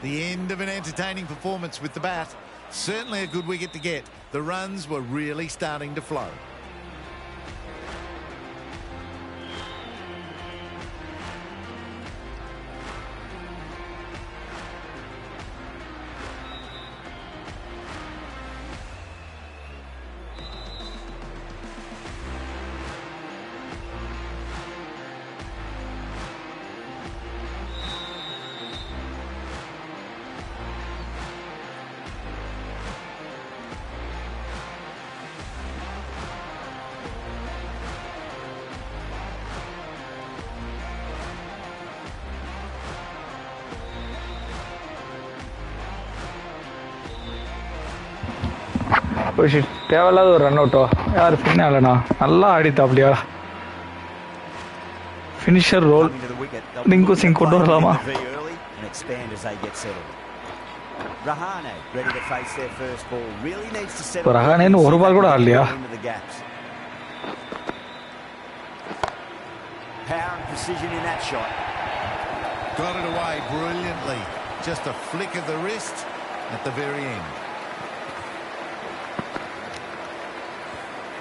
the end of an entertaining performance with the bat. Certainly a good wicket to get. The runs were really starting to flow. தேவையில்லாத ஒரு run அவுட்டோ யார் பின்னாலண்ணா நல்லா ஆடித்தாப்லையா finisher role Rinku Singh கொண்டு வரலாமா ரஹானேன்னு ஒரு பால் கூட ஆடலையா Got it away brilliantly. Just a flick of the wrist at the very end.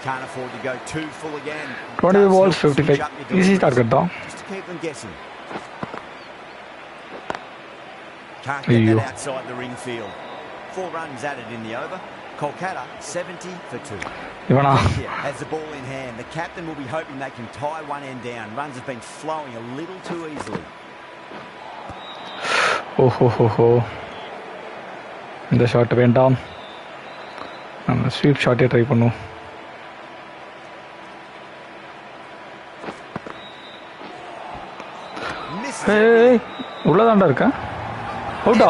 Can't afford to go too full again. 20 balls 55. Easy start करता हूँ. Just to keep them guessing. Can't get that outside the ring field. 4 runs added in the over. Kolkata 70 for 2. Ivana has the ball in hand. The captain will be hoping they can tie one end down. Runs have been flowing a little too easily. ஓஹோ இந்த shot வேண்டாம். நம்ம sweep ஷாட்டே try பண்ணுவோம். உள்ளதாண்டா இருக்கா? அவுட்டா?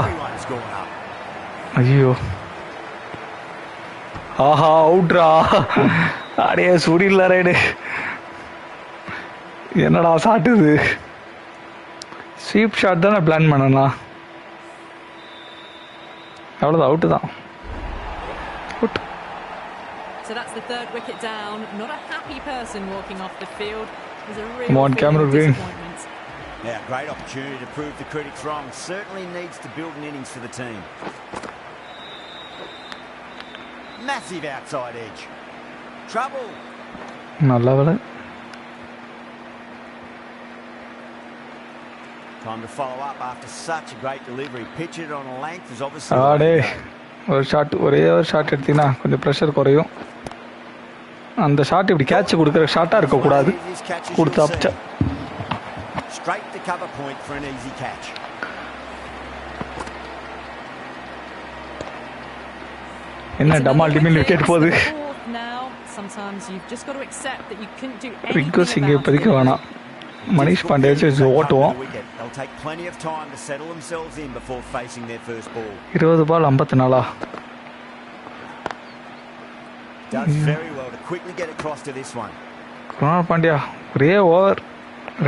ஐயோ ஆஹா அவுட்ரா. அடே சுடில ride. என்னடா ஷாட் இது? ஸ்வீப் ஷாட் தானே பிளான் பண்ணனா. அவ்வளோதான் அவுட்டு தான். So that's the third wicket down. Not a happy person walking off the field. There's a real Come on, Cameron Green. Yeah, great opportunity to prove the critics wrong. Certainly needs to build an innings for the team. Massive outside edge. Trouble. நல்லா வேலை. Time to follow up after such a great delivery. Pitch it on a length is obviously. ஆடே ஒரு shot ஒரே ஒரு shot எடுத்தீங்கன்னா கொஞ்சம் pressure குறையும். அந்த shot இப்படி கேட்ச் கொடுக்குற ஷாட்டாக இருக்கக்கூடாது. கொடுத்தாச்சா straight to cover point for an easy catch. என்ன டமால் டிமில் விக்கெட் போகுது. Sometimes you've just got to accept that you couldn't do anything. Request இங்கே இப்போதைக்கு வேணாம். மனிஷ் பாண்டே வச்சு ஓட்டுவோம். 20 பால் 54. குணால் பாண்டியா ஒரே ஓவர்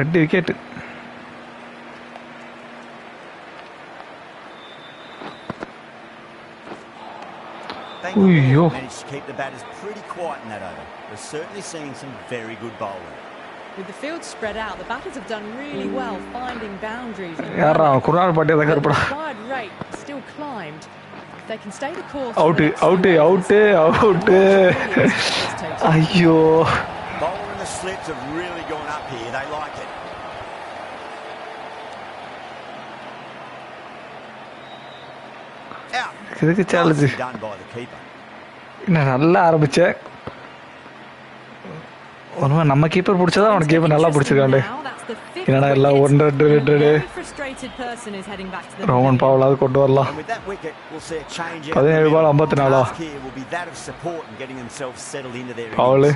2 விக்கெட். ஐயோ managed to keep the batters pretty quiet in that over. We're certainly seeing some very good bowling. With the field spread out, the batters have done really well finding boundaries. யாரா குணால் பாண்டியா தான் கருப்படா. Wide rate still climbed. If they can stay the course. Out. ஐயோ Bowler and the slips have really gone up here. They like it. Out. இதுக்கு challenge. Done by the keeper. நான் நல்லா ஆரம்பிச்சேன். ஒருவ நம்ம keeper பிடிச்சதா அவன் கீப்பர் நல்லா பிடிச்சிருக்காண்டே. என்னடா எல்லாம் 1-2 ரோமன் பாவலாவது கொண்டு வரலாம். 17 பால் 54. பாவலு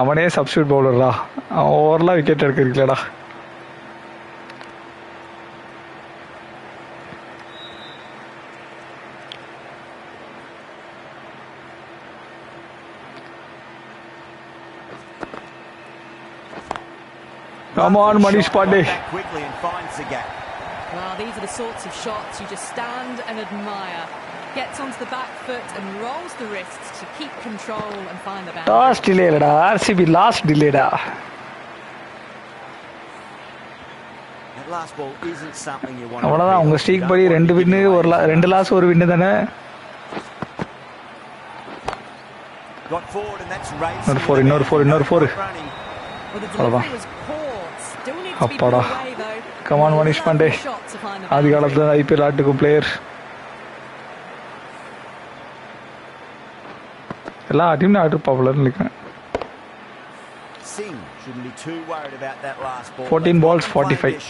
அவனே சப்ஸ்டியூட் பவுலர்டா. அவன் ஓவரெலாம் விக்கெட் எடுக்கிறீங்களா? Come on, Manish Pandey. Well, these are the sorts of shots you just stand and admire. Gets onto the back foot and rolls the wrists to keep control and find the boundary. Last delay da. RCB last delay da. That last ball isn't something you want. அவ்வளவுதான் உங்க streak படி 2 win ஒரு 2 loss ஒரு win தானே. Got forward and that's race. இன்னொரு 4. அவ்வளவுதான். அப்பாடா. Come on, Manish Pandey. ஆதி காலத்துல IPL ஆட்டுக்கும் பிளேயர். எல்லா டீம்ல ஆட்டு பாப்புலர் நினைக்கிறேன். 14 balls 45.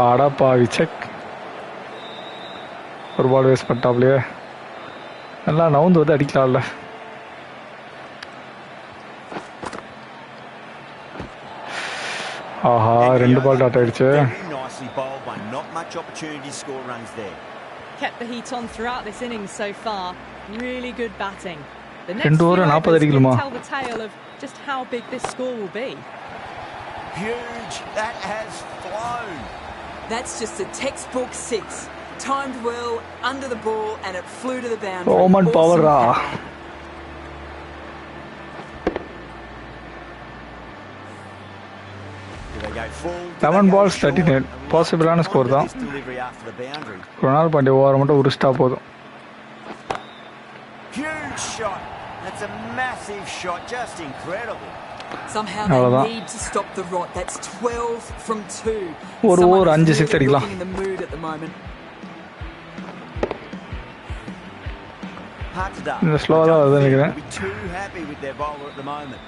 ஆடா பாவி செக். ஒரு பால் வேஸ்ட் பண்ணிட்டாப்லையே. நல்லா நவுந்து வந்து அடிக்கலாம்ல. ஆஹா 2 பால் டாட் ஆயிடுச்சு. Kept the heat on throughout this innings so far. Really good batting. The next 2 over 40 அடிக்கலாமா? tell the tale of just how big this score will be. Huge. That has flown. That's just a textbook 6. Timed well, under the ball, and it flew to the boundary. Roman power ra. 7 balls 39. பாசிபிளான score தான். Kunal Pandya over மட்டும் உருஸ்டா போதும். Huge shot. That's a massive shot. Just incredible. Somehow they need to stop the rot. That's 12 from 2. Someone is really looking in the mood at the moment. Hard to do. Slow I don't think they'll be too happy with their bowler at the moment.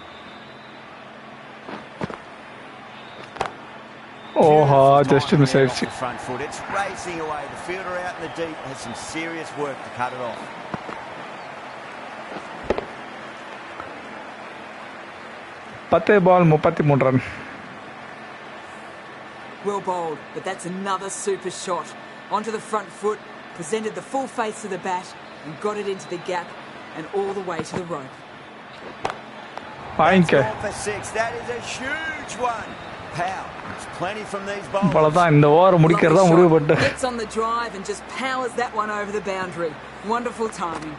Oh, just to miss it. Front foot. It's racing away. The fielder out in the deep has some serious work to cut it off. Ball, 33 run. Well bowled, but that's another super shot. Onto the front foot, presented the full face of the bat and got it into the gap and all the way to the rope. Fine. For 6. That is a huge one. Power. It's plenty from these bowlers. Gets on the drive and just powers that one over the boundary. Wonderful timing.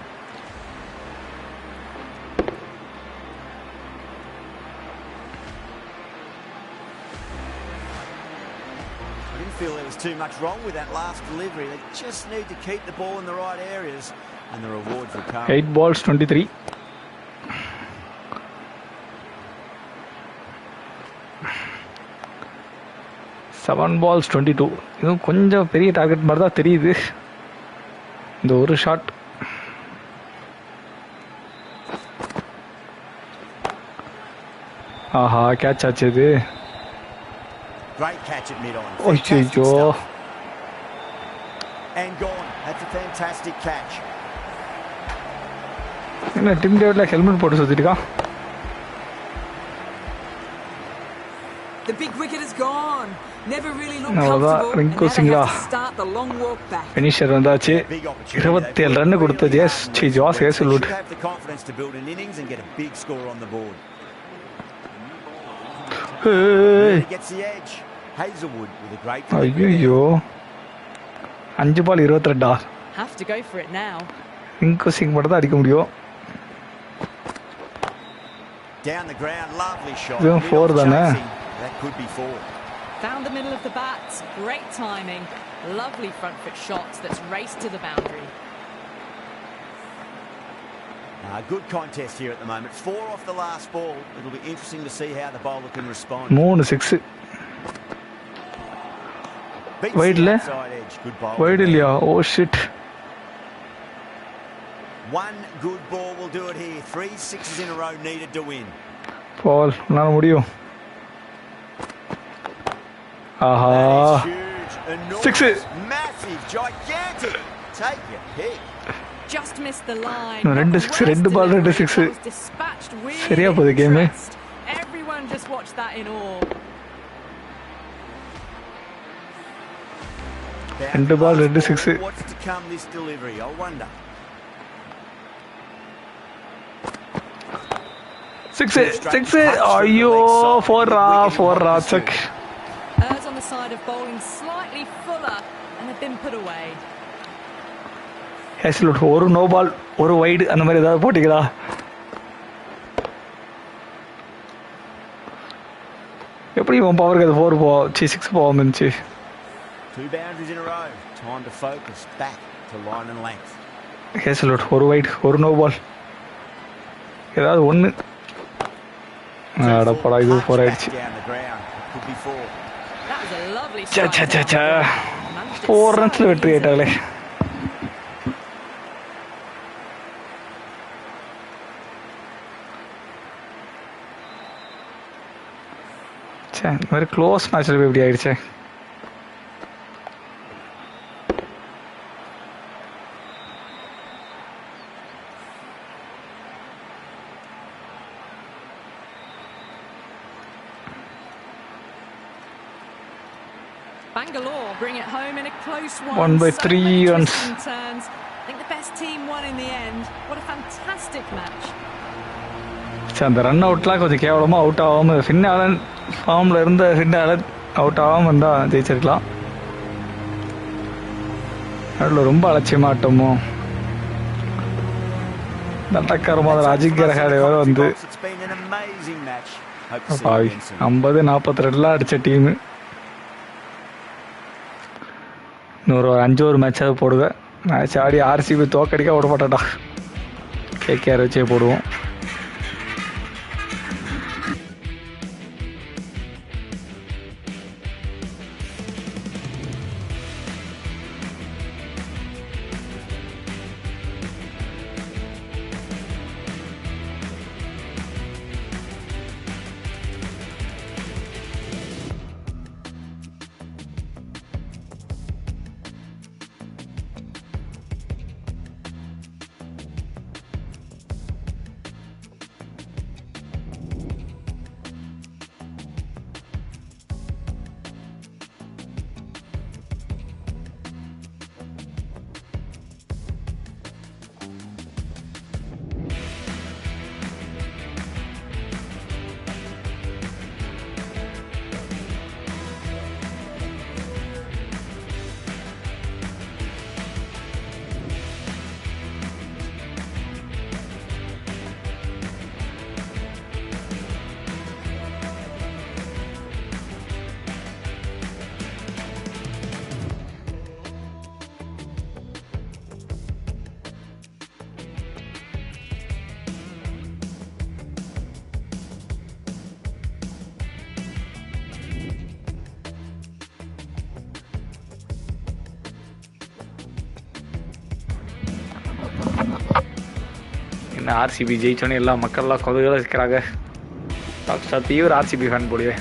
I didn't feel there was too much wrong with that last delivery. They just need to keep the ball in the right areas and the rewards will come. 8 balls, 23. Seven balls, 22. இன்னும் கொஞ்சம் பெரிய target மாதிரி தான் தெரியுது இந்த ஒரு shot. ஆஹா, catch ஆச்சு இது. Great catch at mid-on. ஐயோ. And gone. That's a fantastic catch. என்ன டிம் டேவிட்ல ஹெல்மெட் போட்டு சுத்திட்டான். The big wicket is gone. Never really looked comfortable. Rinko Singla. Start the long walk back. Finisher வந்தாச்சு. 27 run கொடுத்த ஜெஸ் ஜாஸ் Hazlewood. Have the confidence to build an innings and get a big score on the board. Hey. Gets the edge. Hazelwood with a great. ஐயோ. 5 பால் 22. Have to go for it now. ரிங்கோ Singh மட்டும் தான் அடிக்க முடியும். Down the ground, lovely shot. 4 தானே. That could be 4. Found the middle of the bat. Great timing. Lovely front foot shot that's raced to the boundary. Good contest here at the moment. 4 off the last ball. It'll be interesting to see how the bowler can respond. 3-6. Wide le. Wide இல்லையா? Oh shit. One good ball will do it here. 3 sixes in a row needed to win. Paul, உன்னால முடியும். ஆஹா. 6. Massive, gigantic. Take your pick. Just missed the line. 2 6 2 ball 2 6. சரியா போகுது game. Everyone just watched that in awe. 2 ball 2 6. What's to come this delivery? I wonder. 6. ஐயோ 4 check. Errs on the side of bowling slightly fuller and have been put away. Hazlewood ஒரு no ball ஒரு wide அந்த மாதிரி ஏதாவது போட்டிங்களா? எப்படி உன் பவருக்கு அது 4 6 போகாம இருந்துச்சு? 2 boundaries in a row. Time to focus back to line and length. Hazlewood ஒரு வைடு ஒரு நோ பால் ஏதாவது ஒன்று. அடப்படா இது 4 ஆயிடுச்சு. 4 ரன்ஸ்ல வெற்றி ஆயிட்டாங்களே. இந்த மாதிரி க்ளோஸ் மேட்ச்ல எப்படி ஆயிடுச்சு? Bangalore bring it home in a close one. 1/3 runs. Turns. I think the best team won in the end. What a fantastic match. அந்த ரன் அவுட்லாம் கொஞ்சம் கேவலமாக அவுட் ஆகாமல் ஃபின்னாலன் ஃபார்மில் இருந்த ஃபின்னாலன் அவுட் ஆகாமல் இருந்தால் ஜெயிச்சிருக்கலாம். அதில் ரொம்ப அலட்சியமாட்டமோ தட்டக்காரமாக அஜிங்கரகாடை வேறு வந்து 50-42 அடித்த டீமு. இன்னொரு 5 ஓவர் மேட்சாவது போடுவேன். மேட்ச் ஆடி RCB தோக்கடிக்க விட மாட்டாடா. KKR வச்சே போடுவோம். RCB ஜெயிச்சோன்னே எல்லா மக்கள்லாம் கொதுகளை இருக்கிறாங்க. தீவிர RCB ஃபேன் போலியே.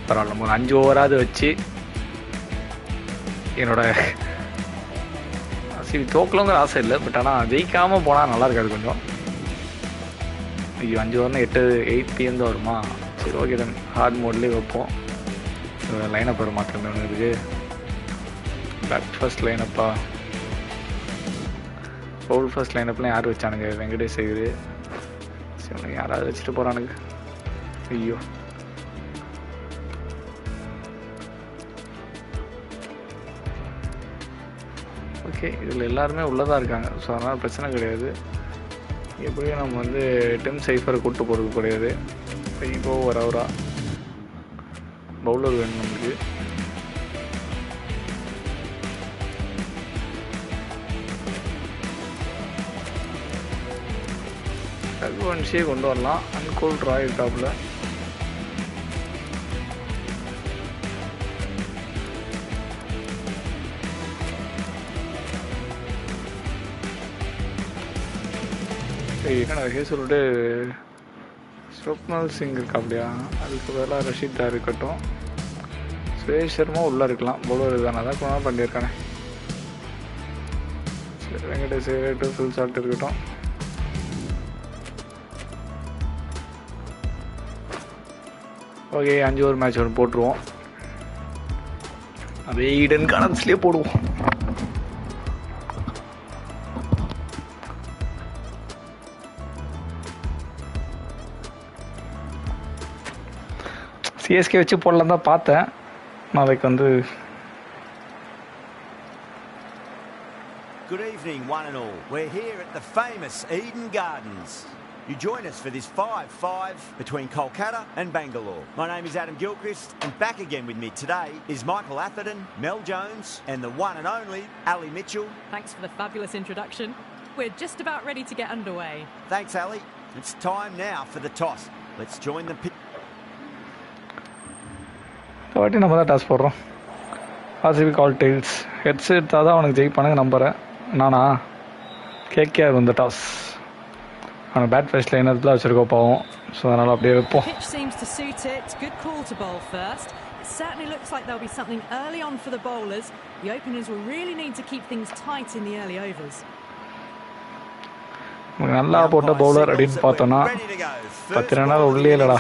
பரவாயில்ல, ஒரு 5 ஓவராது வச்சு என்னோட RCB தோக்கலங்கிற ஆசை இல்லை. பட் ஆனால் ஜெயிக்காமல் போனால் நல்லா இருக்காது கொஞ்சம். ஐயோ 5 ஓவர்னா 8 PM தான் வருமா? சரி ஓகே தான், ஹார்ட் மோட்லேயே வைப்போம். லைனப் வர மாத்திரம் ஒன்று இருக்குது. ஃபர்ஸ்ட் லைனப்பா, ஃபர்ஸ்ட் லைனப்லாம் யார் வச்சானுங்க? வெங்கடேஷ் ஐயர். சரி யாராவது வச்சுட்டு போகிறானுங்க. ஐயோ ஓகே, இதில் எல்லாருமே உள்ளதாக இருக்காங்க. ஸோ அதனால் பிரச்சனை கிடையாது. எப்படியும் நம்ம வந்து டிம் சைஃபரை கூப்பிட்டு போகிறது கிடையாது. இப்போ ஓவரா பவுலர் வேணும் நமக்கு. ரகுவன்ஷியை கொண்டு வரலாம். அன்கோல் ராய் இருக்காப்புல. என்ன சொல்லிட்டு ஸ்வப்னல் சிங் இருக்காப்லையா? அதுக்கு வேலை ரஷீதா இருக்கட்டும். சுரேஷ் சர்மா உள்ளே இருக்கலாம். பவுலர் தானே, தான் கொண்டா பண்ணியிருக்கானே. சரி வெங்கடேஷ் ஃபுல் ஷாட் இருக்கட்டும். ஓகே 5 ஓவர் மேட்ச் ஒன்று போட்டுருவோம். அதே ஈடன் கார்டன்ஸ்லேயே போடுவோம். CSK வச்சு போடலாம் தான் பார்த்தேன். நாளைக்கு வந்து Good evening, one and all. We're here at the famous Eden Gardens. You join us for this 5-5 between Kolkata and Bangalore. My name is Adam Gilchrist, and back again with me today is Michael Atherton, Mel Jones, and the one and only Ali Mitchell. Thanks for the fabulous introduction. We're just about ready to get underway. Thanks, Ali. It's time now for the toss. Let's join the pitch. வாட்டி நம்ம தான் toss போடுறோம். RCB கால் tails. Heads எடுத்தால் தான் அவனுக்கு ஜெயிப்பானுங்க நம்புகிறேன். நானா KKR வந்து டாஸ். அவனை பேட் ஃபர்ஸ்ட் லைனர்லாம் வச்சுருக்கோம் பாவம். ஸோ அதனால் அப்படியே வைப்போம். Pitch seems to suit it. Good call to bowl first. It certainly looks like there'll be something early on for the bowlers. The openers will really need to keep things tight in the early overs. நல்லா போட்ட bowler அப்படின்னு பார்த்தோன்னா 10 ரன்னால் உள்ளே இல்லைடா.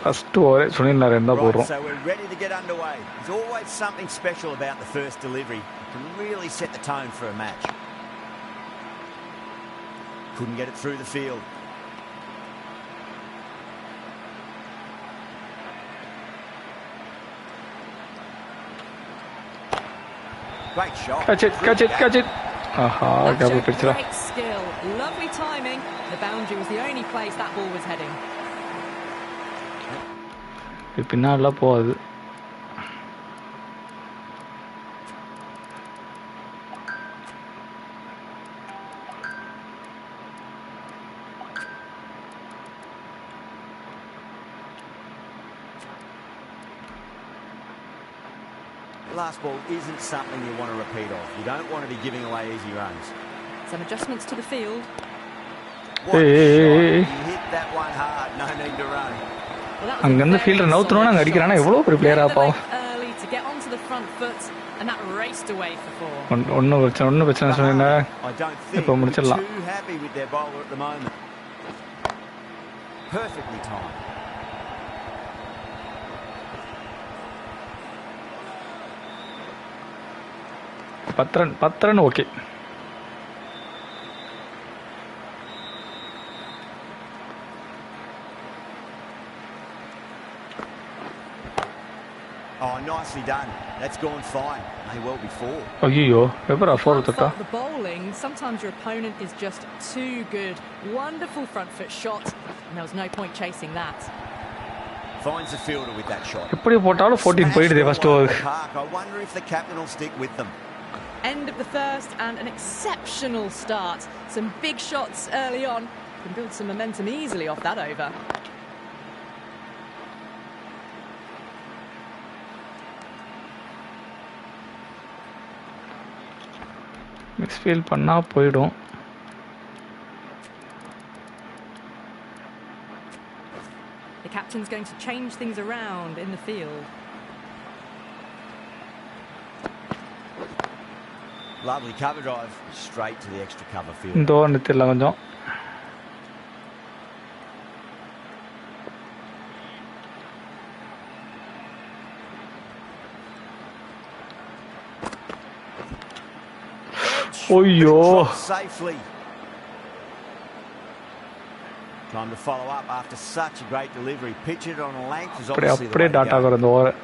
First ஓவரே Sunil Narayan தான் போடுறோம். So we're ready to get underway. There's always something special about the first delivery. It can really set the tone for a match. Couldn't get it through the field. Great shot. Catch it. Aha, double pitch. Great skill. Lovely timing. The boundary was the only place that ball was heading. பின்னாலாம் போகுது. Last ball isn't something you want to repeat of. You don't want to be giving away easy runs. Some adjustments to the field. What a shot. He hit that one hard. No need to run. அங்கேருந்து fielder நவுத்துறோம். நாங்கள் அடிக்கிறானா எவ்வளோ பெரிய பிளேயராக பாவம். ஒன்றும் பிரச்சனை சொன்னேன். இப்போ முடிச்சிடலாம். பத்து run okay. Oh, nicely done. That's gone fine. May well be 4. Ayyo, ever 4 totta. The bowling, sometimes your opponent is just too good. Wonderful front foot shot, and there was no point chasing that. Finds the fielder with that shot. Eppadi pottalu 14 poidudhe first over. I wonder if the captain will stick with them. End of the first and an exceptional start. Some big shots early on. Can build some momentum easily off that over. Misfield பண்ணால் போயிடும். captain's going to change things around in the field. Lovely cover drive, straight to the extra cover field. இந்த over நிறுத்திடலாம் கொஞ்சம். ஓய்யோ, safely. Time to follow up after such a great delivery. Pitch it on a length is obviously the way to go. இந்த over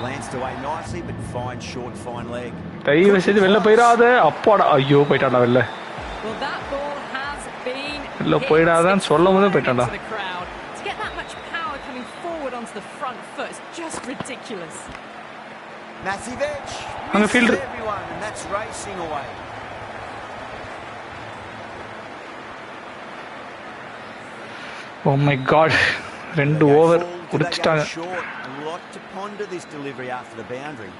Lanced away nicely, but fine short, fine leg. தயவு செய்து வெளில போயிடாத. அப்பாடா, ஐயோ போயிட்டாடா வெளில. Well, that ball has been வெளில போயிடாதான்னு சொல்லும்போது போயிட்டாடா. To get that much power coming forward onto the front foot is just ridiculous. Massive edge. அங்க fielder. Everyone, and that's racing away. Oh my god. 2 over குடிச்சிட்டாங்க. A lot to ponder this delivery after the boundary.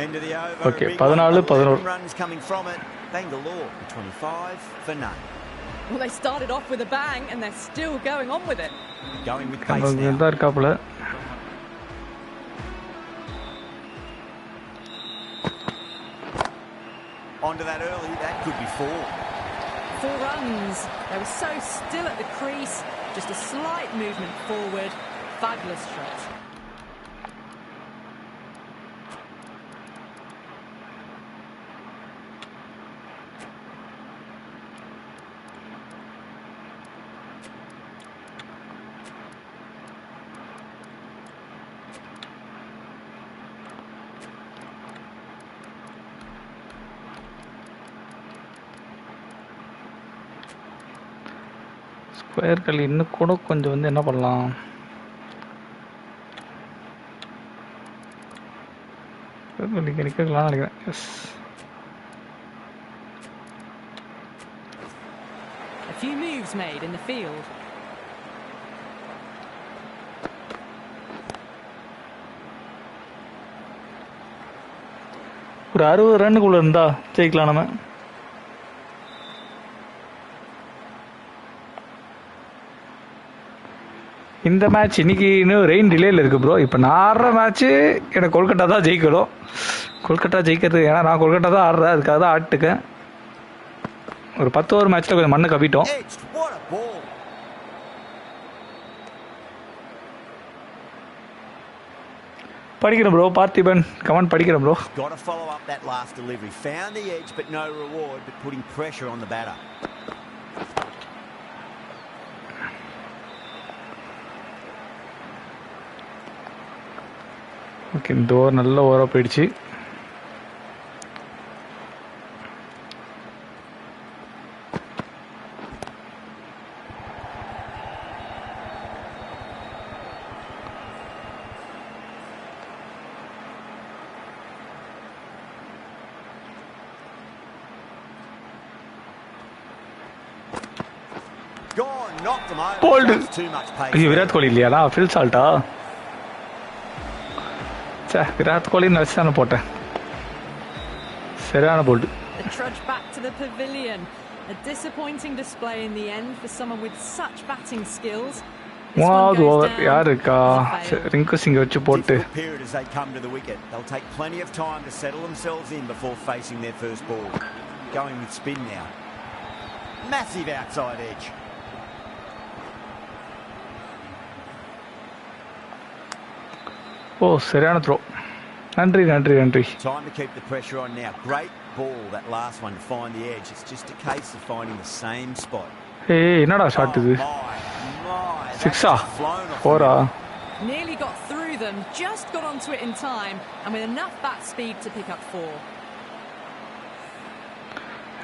End of the over. Okay, 14 runs coming from it. Bangalore 25 for none. Well, they started off with a bang and they're still going on with it. Going with pace now. இருக்காப்ல. Onto that early, that could be 4. 4 runs. They were so still at the crease. Just a slight movement forward. Fabulous shot. Square கல் இன்னும் கூட கொஞ்சம் வந்து என்ன பண்ணலாம், நிற்கலாம் நினைக்கிறேன். Yes, A few moves made in the field. ஒரு 60 ரன்னுக்குள்ள இருந்தா ஜெயிக்கலாம் நம்ம. இந்த மேட்ச் இன்னைக்கு இன்னும் ரெயின் டிலேல இருக்கு ப்ரோ. இப்போ நான் ஆடுற மேட்ச்சு எனக்கு கொல்கட்டா தான் ஜெயிக்கணும். கொல்கட்டா ஜெயிக்கிறது, ஏன்னா நான் கொல்கட்டா தான் ஆடுறேன், அதுக்காக தான் ஆட்டுக்கேன். ஒரு 10 ஓவர் மேட்ச்ல கொஞ்சம் மண்ணை கவிட்டோம். படிக்கிறேன் ப்ரோ, பார்த்திபன் கமெண்ட் படிக்கிறேன் bro. Got to follow up that last delivery. Found the edge but no reward, but putting pressure on the batter. Okay, இந்த ஓவர் நல்ல ஓவராக போயிடுச்சு. போல்டு. ஐயோ, விராட் கோலி இல்லையாடா, ஃபில் சால்ட்டா. விராட் கோலி வச்சு தானே போட்டேன். சரியான போல்டு. மூணாவது ஓவர் யார் இருக்கா, ரிங்கு சிங்க வச்சு போட்டு. ஓ, சரியான த்ரோ. நன்றி நன்றி நன்றி. Time to keep the pressure on now. Great ball, that last one, to find the edge. It's just a case of finding the same spot. Hey, என்னடா ஷாட் இது? 6-ஆ 4-ஆ? Nearly got through them, just got onto it in time and with enough bat speed to pick up 4.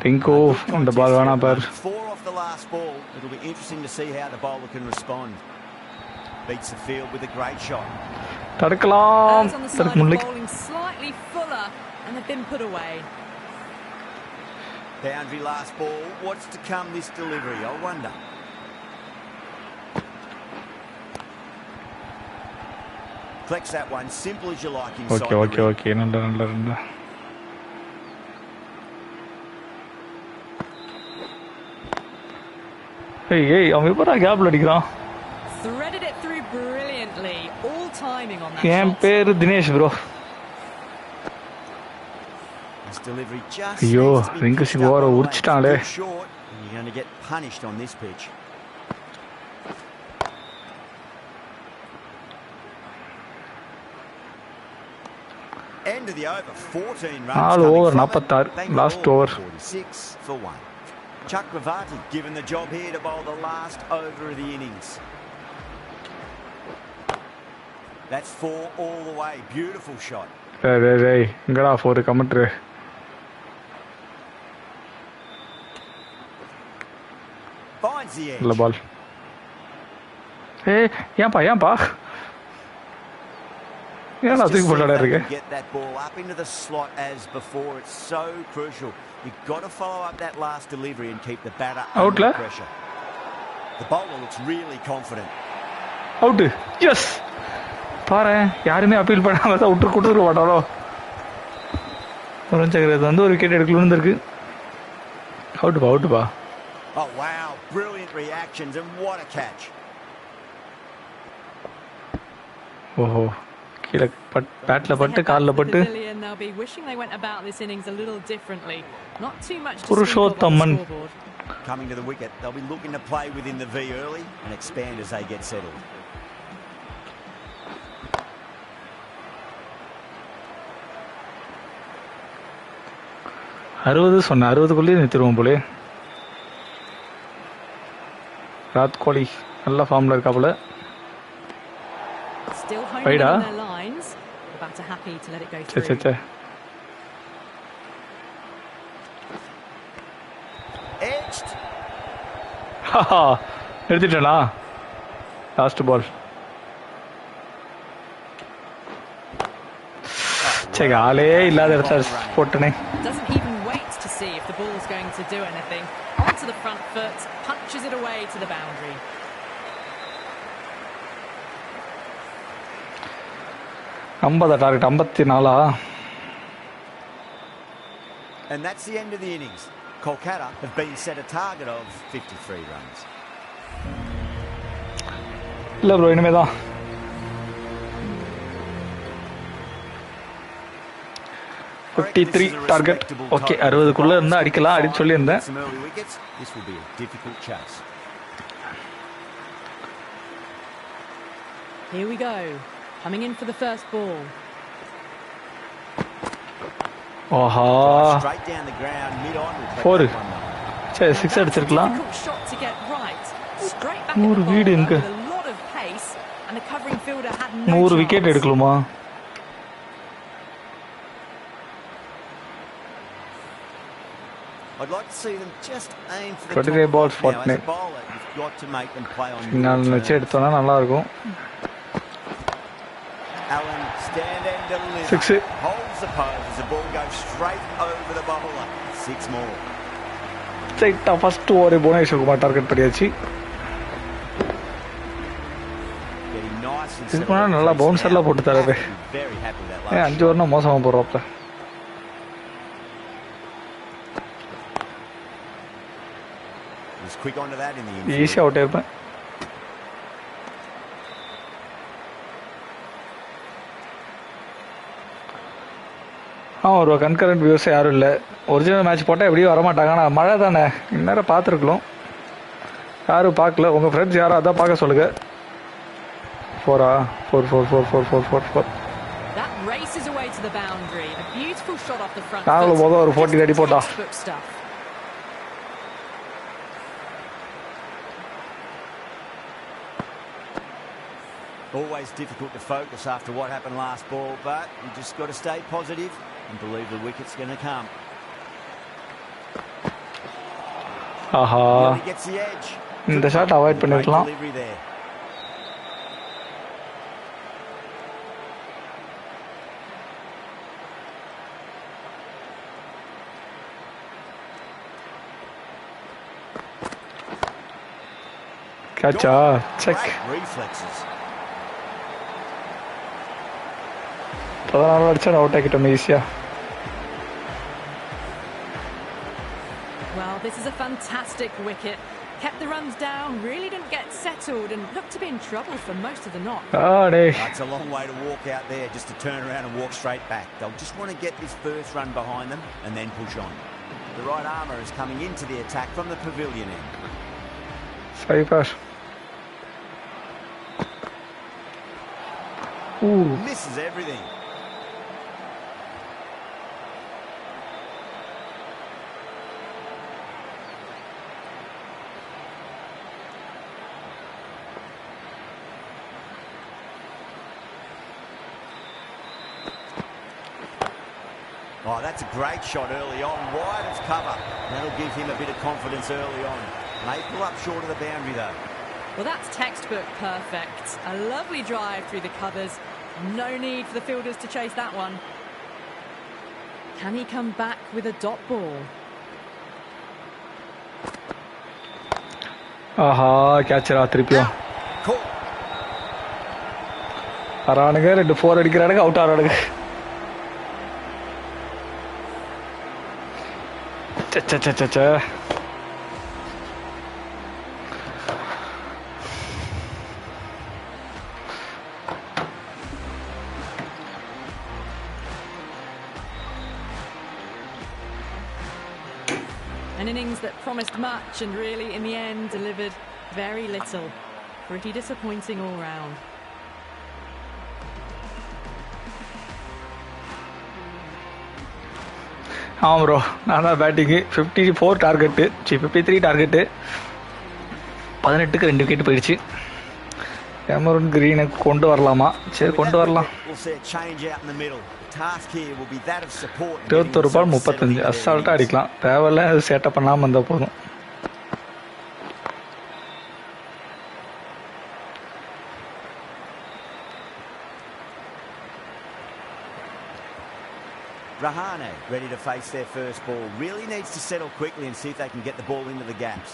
Ring அந்த பால் வேணா பார். 4 off the last ball. It'll be interesting to see how the bowler can respond. Beats the field with a great shot. தடுக்கலாம். Bowling slightly fuller and they've been put away. Boundary last ball. What's to come this delivery, I wonder. Flex that one, simple as you like inside Okay. நல்ல. Hey, அவன் எப்பறா கேப்ல அடிக்கிறான்? Threaded it through brilliantly. All timing on that என் shot. பேரு Dinesh bro. This delivery just ஐயோ, needs to be Rinku pitched up சிவார on the உரிச்சிட்டாங்களே. length. Too short, and you're going to get punished on this pitch. End of the over, 14 runs. All coming over, from 46, it. They got last all over. 46 for 1. Chakravarti given the job here to bowl the last over of the innings. That's 4 all the way. Beautiful shot. Hey, எங்கடா போற கமெண்ட்ரு? Finds the edge. நல்ல பால். ஏன்பா ஏன்னா தூக்கி போட்டாடா இருக்கு. Get that ball up into the slot as before. It's so crucial. You've got to follow up that last delivery and keep the batter under pressure. The bowler looks really confident. Out. Yes. பாரு யாருமே appeal பண்ணாம தான் விட்டு கொடுத்துட மாட்டாரோ. ஒரஞ்சக்கிறது வந்து ஒரு wicket எடுக்கணும்னு இருக்கு. அவுட் பா. Oh wow, brilliant reactions and what a catch. ஓஹோ. கீழ பேட்ல பட்டு கால்ல பட்டு. They'll be wishing they went about this innings a little differently. Not too much to Purushothaman. Coming to the wicket, they'll be looking to play within the V early and expand as they get settled. சொன்ன 60 நிறுத்திடுவோம் போலே. ராத் கோலி நல்ல ஃபார்ம்ல இருக்காப்புல. வைடா சே எடுத்துட்டேனா last ball. சே ஆளே இல்லாத இடத்துல போட்டனே. See if the ball's going to do anything. Onto the front foot, punches it away to the boundary. target 54. And that's the end of the innings. Kolkata have been set a target of 53 runs. இல்ல bro இனிமேதான். Target okay 60 இருந்தா அடிக்கலாம் அப்படின்னு சொல்லியிருந்தேன். Here we go. Coming in for the first ball. ஓஹா 4 சே 6 அடிச்சிருக்கலாம். ஒரு வீடு எங்க 100 wicket எடுக்கலாமா? I'd like to see them just aim for the 25 balls 49. As a bowler, you've got to make them play on your நான் நெச்ச எடுத்தோனா நல்லா இருக்கும். Allen stand and deliver. 6 holds the pose as the ball goes straight over the bowler. 6 more. ஸ்ட்ரைட்டா first over Bhuvanesh Kumar target பண்ணியாச்சு. இதுக்கு முன்னாடி நல்லா பவுன்சர்லாம் போட்டு தராரு. 5 ஓவர்னா மோசமா போடுறாப்ல. Quick onto that in the infield. Easy out இருப்பேன். ஒரு கன்கரண்ட் வியூஸ் யாரும் இல்லை. ஒரிஜினல் மேட்ச் போட்டால் எப்படியும் வரமாட்டாங்க. ஆனால் மழை தானே இந்நேரம் பார்த்துருக்கலாம். யாரும் பார்க்கல. உங்கள் ஃப்ரெண்ட்ஸ் யாரும் அதான் பார்க்க சொல்லுங்க. 4 நாங்களும் போதும் ஒரு 40 அடி போட்டா. Always difficult to focus after what happened last ball, but you just got to stay positive and believe the wicket's going to come. Aha. He gets the edge. இந்த ஷாட் அவாய்ட் பண்ணிருக்கலாம். Catcha, check. Reflexes. 14 அடிச்சா out ஆக்கிட்டோம் ஈஸியா. Well, this is a fantastic wicket. Kept the runs down, really didn't get settled and looked to be in trouble for most of the knock. That's a long way to walk out there just to turn around and walk straight back. They'll just want to get this first run behind them and then push on. The right armour is coming into the attack from the pavilion end. Swiper. Misses everything. Oh, that's a great shot early on, wide as cover. That'll give him a bit of confidence early on. May pull up short of the boundary though. Well, that's textbook perfect. A lovely drive through the covers. No need for the fielders to chase that one. Can he come back with a dot ball? Aha, catch it திருப்பியும். அரானுங்க 4 அடிக்கிறானுங்க out ஆறானுங்க. சச்சச்சச்ச. An innings that promised much and really, in the end, delivered very little. Pretty disappointing all round. ஆமாம் bro, நான் தான் batting 54 target 53 target 18க்கு 2 wicket போயிடுச்சு. Cameron கிரீனை கொண்டு வரலாமா? சரி கொண்டு வரலாம். 21 பால் 35 அசால்ட்டாக அடிக்கலாம். தேவையில்ல அது சேட்டப் பண்ணாமல் இருந்தால் போதும். Rahane ready to face their first ball. Really needs to settle quickly and see if they can get the ball into the gaps.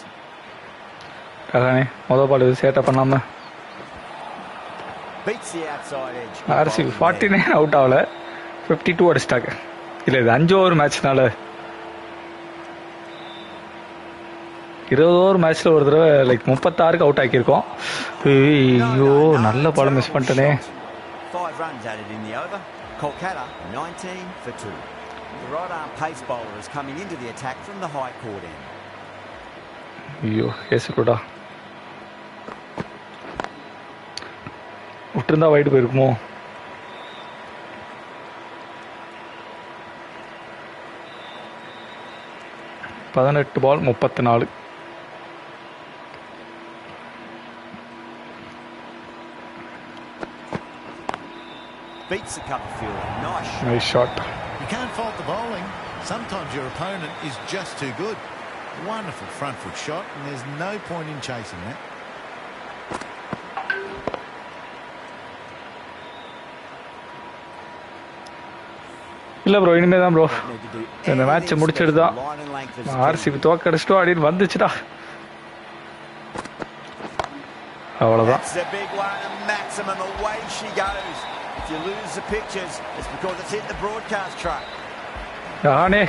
Rahane முதல் பால் இது சேட்டப் பண்ணாம beats the outside edge. RCB 49 out ஆகல 52 அடிச்சிட்டாங்க. இல்லை இது 5 ஓவர் மேட்ச்னால 20 ஓவர் மேட்ச்சில் ஒரு தடவை லைக் 36க்கு அவுட் ஆக்கியிருக்கோம். ஐயோ நல்ல பால் miss பண்ணிட்டேனே. 5 runs added in the over. Kolkata 19 for 2. The right arm pace bowler is coming into the attack from the high court end. ஐயோ கேசுடா விட்டுருந்தா வைடு போயிருக்குமோ. பதினெட்டு பால் 34. Beats the cover field. Nice shot. You can't fault the bowling. Sometimes your opponent is just too good. Wonderful front foot shot, and there's no point in chasing that. இல்லை bro இனிமே தான் bro இந்த மேட்சை முடிச்சிட்டு தான் RCB தோக்கடிச்சிட்டோம் அப்படின்னு வந்துச்சுடா. அவ்வளோதான். யானே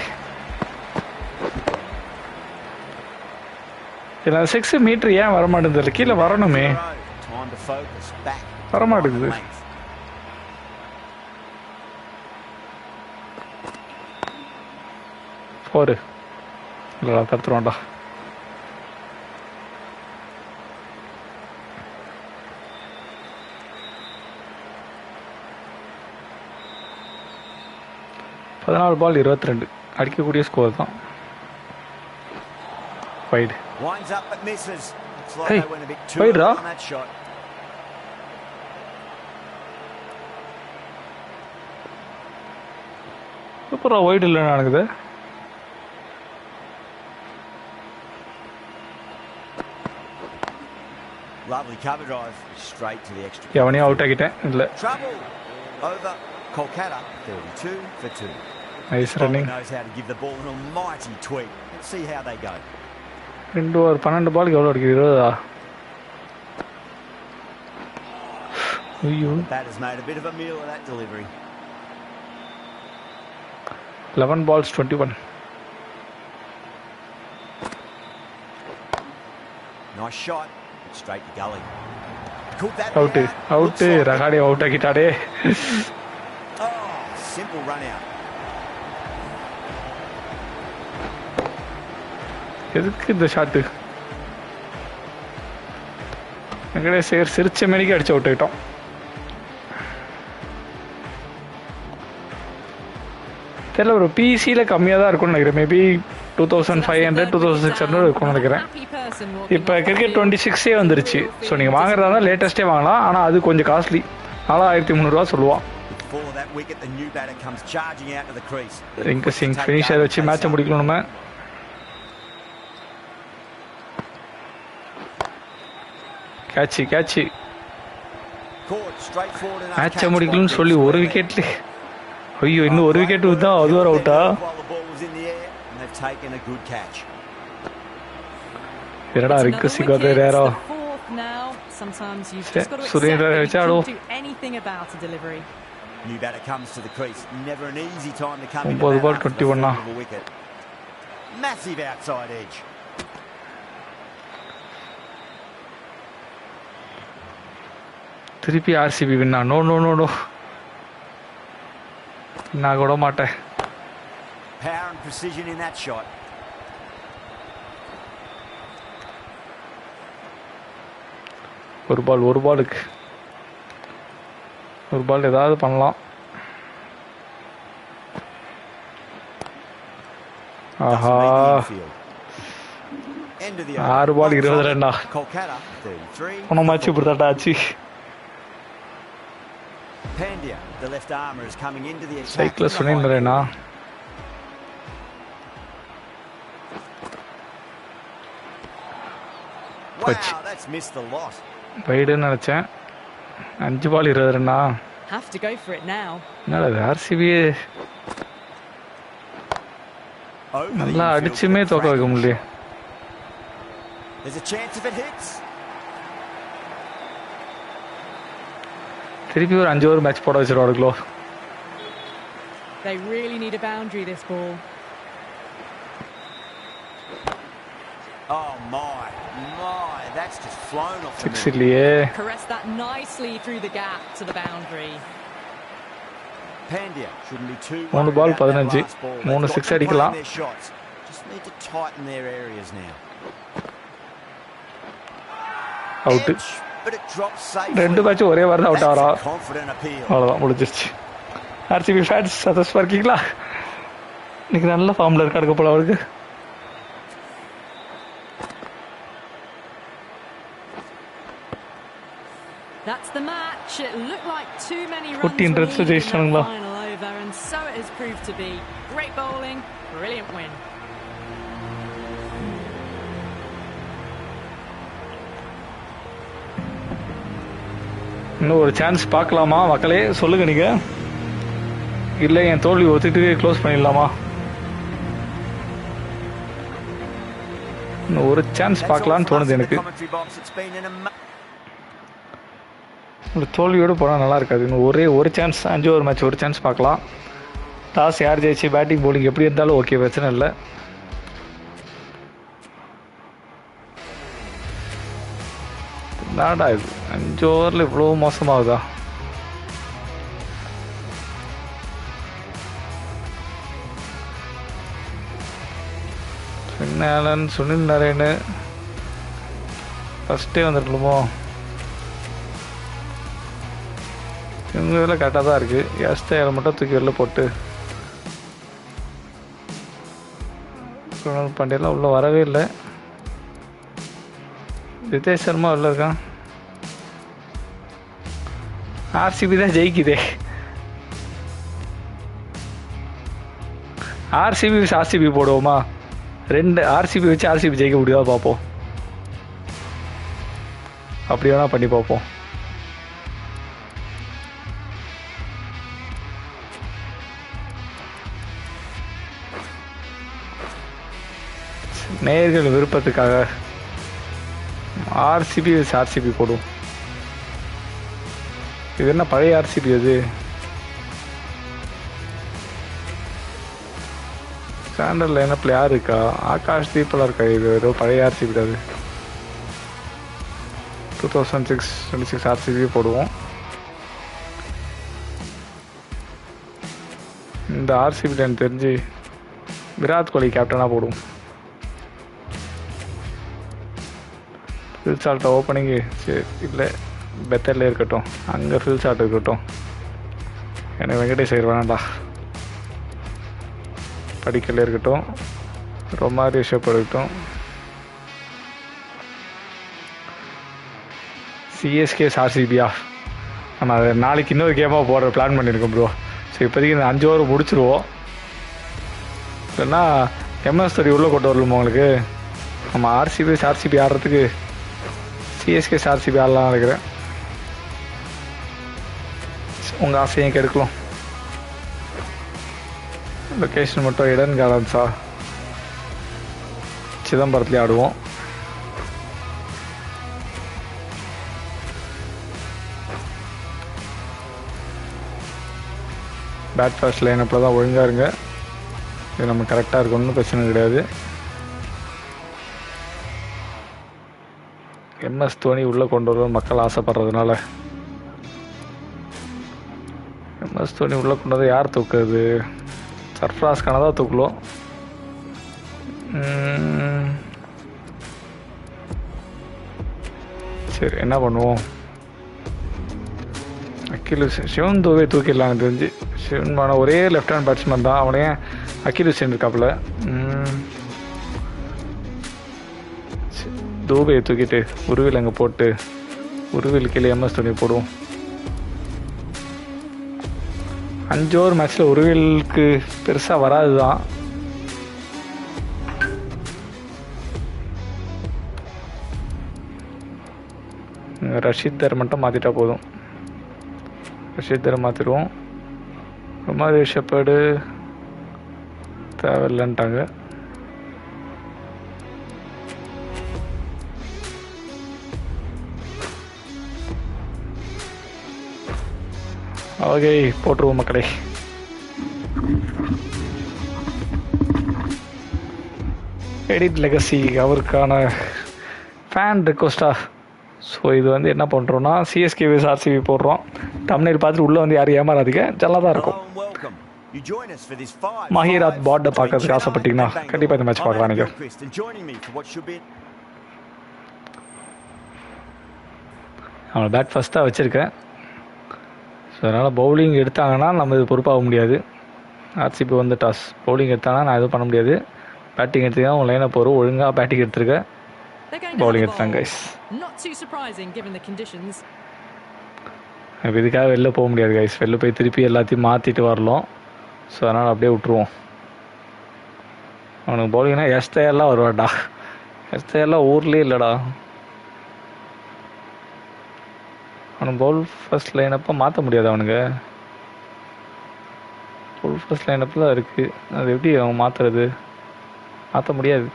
இல்லை 6 மீட்டர் ஏன் வரமாட்டேங்குது? கீழே வரணுமே, வரமாட்டேங்குது. ஒரு இல்லை தடுத்துருவான்டா. பதினாலு பால் 22 அடிக்கக்கூடிய ஸ்கோர் தான். வைடு வைடுரா. சூப்பரா வைடு இல்லை நடக்குது. Lovely cover drive straight to the extra. எவனையும் அவுட் ஆகிட்டேன் இல்லை. Trouble over Kolkata 32 for 2. Nice running. Knows how to give the ball an almighty tweak. Let's see how they go. 2 over 12 பாலுக்கு எவ்வளோ அடிக்குது? 20. ஐயோ Batter's made a bit of a meal of that delivery. 11 balls 21. Nice shot. Straight to gully. Could that Out. be Out. Ragadi out akitade. Oh, simple run out. எதுக்கு இந்த shot? எங்கடே சிரிச்ச மணிக்கு அடிச்சு out ஆகிட்டோம். தெரியல, ஒரு பிசியில் கம்மியாக தான் இருக்கும்னு நினைக்கிறேன். மேபி 2500 2600 இருக்கும்னு நினைக்கிறேன். இப்போ கிரிக்கெட் 26 வந்துருச்சு. ஸோ நீங்கள் வாங்குறதா இருந்தால் லேட்டஸ்ட்டே வாங்கலாம். ஆனால் அது கொஞ்சம் காஸ்ட்லி. 4300 சொல்லுவான். ரிங்கு சிங் ஃபினிஷர் வச்சு மேட்சை முடிக்கணும். நம்ம கேட்சி மேட்சை முடிக்கணும்னு சொல்லி ஒரு விக்கெட்ல. ஐயோ, இன்னும் ஒரு விக்கெட் தான், அது ஒரு அவுட்டா? என்னடா ரிங்கு சிங் வந்து ரேரா சுரேந்திர வச்சு ஆடுவோம். 9 பால் 21. திருப்பி ஆர்சிபி வின்னா? நோ நோ நோ நோ, நான் கூட மாட்டேன். ஒரு பாலுக்கு ஒரு பால் ஏதாவது பண்ணலாம். ஆஹா, 6 பால் 20 ரன்னா. போன மேட்ச் இப்படிதாட்டா ஆச்சு. சைக்கிள் சுனேந்திரனா வைடுன்னு நினைச்சேன். 5 பால் 20 ரன்னா. என்னடா ஆர்சிபி நல்லா அடிச்சுமே தோக்க வைக்க முடியல. திருப்பி ஒரு 5 ஓவர் மேட்ச் போட வச்சிருவாருங்களோ. They really need a boundary this ball. Oh my, that's just flown off the 6 இல்லையே. Caress that nicely through the gap to the boundary. Pandya shouldn't be too 3 பால் 15. 3 6 அடிக்கலாம். Just need to tighten their areas now. Out. 2 match ஒரே வாரம் தான் out ஆகிறா. அவ்வளோதான், முடிஞ்சிருச்சு. RCB fans சந்தோஷமா இருக்கீங்களா? இன்னைக்கு நல்ல ஃபார்மில் இருக்கா இருக்க போல அவருக்கு. That's the match. It looked like too many runs 14 runs in the ஜெயிச்சிட்டாங்களா? final over, and so it has proved to be. Great bowling, brilliant win. இன்னும் ஒரு சான்ஸ் பார்க்கலாமா மக்களே? சொல்லுங்க நீங்க. இல்லை என் தோல்வி ஒத்துட்டு க்ளோஸ் பண்ணிடலாமா? இன்னும் ஒரு சான்ஸ் பார்க்கலான்னு தோணுது எனக்கு. ஒரு தோல்வியோடு போனால் நல்லா இருக்காது. இன்னும் ஒரு சான்ஸ், 5 ஓவர் மேட்ச் ஒரு சான்ஸ் பார்க்கலாம். டாஸ் யார் ஜெயிச்சு பேட்டிங் போலிங் எப்படி இருந்தாலும் ஓகே, பிரச்சனை இல்லை. நாடா இது 5 ஓவரில் இவ்வளோ மோசமாகுதா? ஆலன், சுனில் நரேனு ஃபஸ்ட்டே வந்துருக்கணுமோ? இவங்க இதில் கரெக்டாக தான் இருக்குது. எஸ்டையில் மட்டும் தூக்கி வெளில போட்டு பாண்டியெல்லாம் உள்ளே வரவே இல்லை. ரிதேஷ் சர்மா உள்ள இருக்கான். ஆர்சிபி தான் ஜெயிக்குதே. ஆர்சிபி வச்சு ஆர்சிபி போடுவோமா? 2 ஆர்சிபி வச்சு ஆர்சிபி ஜெயிக்க முடியாத பார்ப்போம். அப்படி வேணா பண்ணி பார்ப்போம். நேயர்கள் விருப்பத்துக்காக ஆர்சிபி வச்சு ஆர்சிபி போடுவோம். இது என்ன பழைய ஆர்சிபி? அது ஸ்டாண்டர்ட் லைனப்பில் யார் இருக்கா? ஆகாஷ் தீப்பெல்லாம் இருக்கா? இது ஏதோ பழைய ஆர்சிபி அது. 2006-26 ஆர்சிபி போடுவோம். இந்த ஆர்சிபி எனக்கு தெரிஞ்சு விராட் கோலி கேப்டனாக போடுவோம். ஃபில் சால்ட்டை ஓப்பனிங்கு சரி இல்லை பெத்தரில் இருக்கட்டும், அங்கே ஃபில் சால்ட் இருக்கட்டும். எனக்கு வெங்கடேஷ் ஐயர் வேணாண்டா. படிக்கல இருக்கட்டும், ரொமாரி ஷேப் இருக்கட்டும். சிஎஸ்கே ஆர்சிபியா? நம்ம அதை நாளைக்கு இன்னொரு கேமாக போடுற பிளான் பண்ணியிருக்கோம் ப்ரோ. ஸோ இப்போதைக்கு இந்த 5 ஓவர் முடிச்சிருவோம். இல்லைன்னா எம்எஸ் தோனி உள்ளே கொண்டு வரலுமா உங்களுக்கு? நம்ம ஆர்சிபி ஆடுறதுக்கு சிஎஸ்கே ஆர்சிபி ஆடலாம் நினைக்கிறேன். உங்கள் ஆசையும் கெடுக்கலாம். லொக்கேஷன் மட்டும் இடன் கார்டன்ஸா? சிதம்பரத்துலேயே ஆடுவோம். பேட் ஃபர்ஸ்ட் லைனப்பில் தான் ஒழுங்காக இருங்க. இது நம்ம கரெக்டாக இருக்கும், ஒன்றும் பிரச்சனை கிடையாது. எம்எஸ் தோனி உள்ளே கொண்டு வருவோம் மக்கள் ஆசைப்படுறதுனால. எம்எஸ் தோனி உள்ளே கொண்டு வந்து யார் தூக்குறது? சர்ஃப்ராஸ் கானை தான் தூக்கலாம். சரி என்ன பண்ணுவோம்? அகில் சிவன் தூவே தூக்கிடலாம். எனக்கு தெரிஞ்சு சிவன் ஒரே லெஃப்ட் ஹேண்ட் பேட்ஸ்மேன் தான். அவனே அகில் ஹுசேன் இருக்காப்புல. தூபையை தூக்கிட்டு உருவில் அங்கே போட்டு உருவில் கீழே எம்எஸ் தோனி போடுவோம். 5 ஓவர் மேட்ச்சில் உருவிலுக்கு பெருசாக வராது தான். ரஷீத் தர் மட்டும் மாற்றிட்டா போதும். ரஷீத் தர் மாற்றிடுவோம். ரொமாரி ஷெப்பர்டு தேவையில்லைன்ட்டாங்க. ஓகே போட்டுருவோம் மக்களே. எடிட் லெகசி அவருக்கான ஃபேன் ரிக்வஸ்டா. ஸோ இது வந்து என்ன பண்ணுறோன்னா சிஎஸ்கே vs ஆர்சிபி போடுறோம். தம்ப்நெயில் பார்த்துட்டு உள்ளே வந்து யாரும் ஏமாறாதீங்க, நல்லா தான் இருக்கும். மஹிராத் பாட்டை பார்க்கறதுக்கு ஆசைப்பட்டீங்கன்னா கண்டிப்பாக இந்த மேட்ச் பார்க்கலாம். நீங்கள் அவனை பேட் ஃபஸ்ட்டாக வச்சுருக்கேன். ஸோ அதனால் பவுலிங் எடுத்தாங்கன்னா நம்ம இது பொறுப்பாக முடியாது. ஆர்சிபி வந்து டாஸ் பவுலிங் எடுத்தாங்கன்னா நான் எதுவும் பண்ண முடியாது. பேட்டிங் எடுத்துக்கலாம். உங்கள் லைனை போகிறோம், ஒழுங்காக பேட்டிங் எடுத்துருக்கேன், பவுலிங் எடுத்தாங்க கைஸ். இப்போ இதுக்காக வெளில போக முடியாது கைஸ். வெளில போய் திருப்பி எல்லாத்தையும் மாற்றிட்டு வரலாம். ஸோ அதனால் அப்படியே விட்ருவோம். அவனுக்கு பவுலிங்னா எஸ்தேயர்லாம் வருவாடா. எஸ்தேயர்லாம் ஊர்லேயே இல்லைடா. அவனுக்கு பவுல் ஃபர்ஸ்ட் லைனப்போ மாற்ற முடியாது. அவனுங்க பவுல் ஃபர்ஸ்ட் லைனப்பில் தான் இருக்குது. அது எப்படி அவன் மாற்றுறது? மாற்ற முடியாது.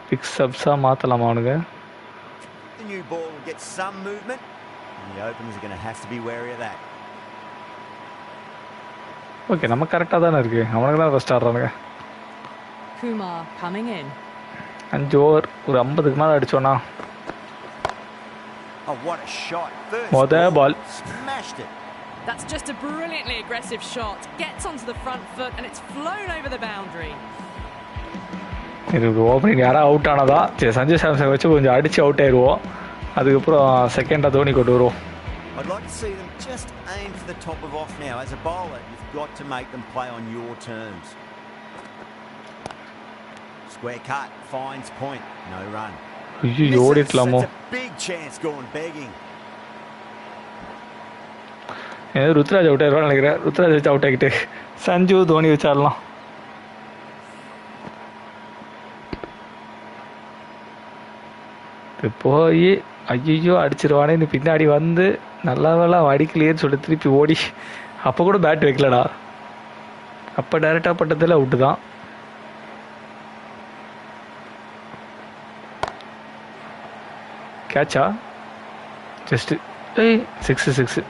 பிக்ஸ் சப்ஸாக மாற்றலாமா அவனுங்க? ஓகே நம்ம கரெக்டாக தானே இருக்குது. அவனுக்கு தான் ஃபஸ்ட் ஆடுறானுங்க. 5 ஓவர் ஒரு 50க்கு மேலே அடிச்சோன்னா மொதல் பால். That's just a brilliantly aggressive shot. Gets onto the front foot and it's flown over the boundary. இது ஓப்பனிங் யாராவது அவுட் ஆனதா? சரி சஞ்சு சாம்சன் வச்சு கொஞ்சம் அடித்து அவுட் ஆயிடுவோம். அதுக்கப்புறம் செகண்டாக தோனி கொண்டு வருவோம். I'd like to see them just aim for the top of off now. As a bowler, you've got to make them play on your terms. Square cut, finds point, no run. ஐயோ ஓடிட்டலாமோ? Big chance going begging. Ruturaj out ஆயிடுவான்னு நினைக்கிறேன். ருத்ராஜ் வச்சு out ஆகிட்டு சஞ்சு தோனி வச்சு ஆடலாம். இப்போ போய் ஐயோ அடிச்சிருவானே இந்த பின்னாடி வந்து நல்லா வேலை அடிக்கலையேன்னு சொல்லி திருப்பி ஓடி அப்போ கூட பேட் வைக்கலடா. அப்போ டைரெக்டாக பட்டதில் அவுட்டு தான். கேட்சா just 6.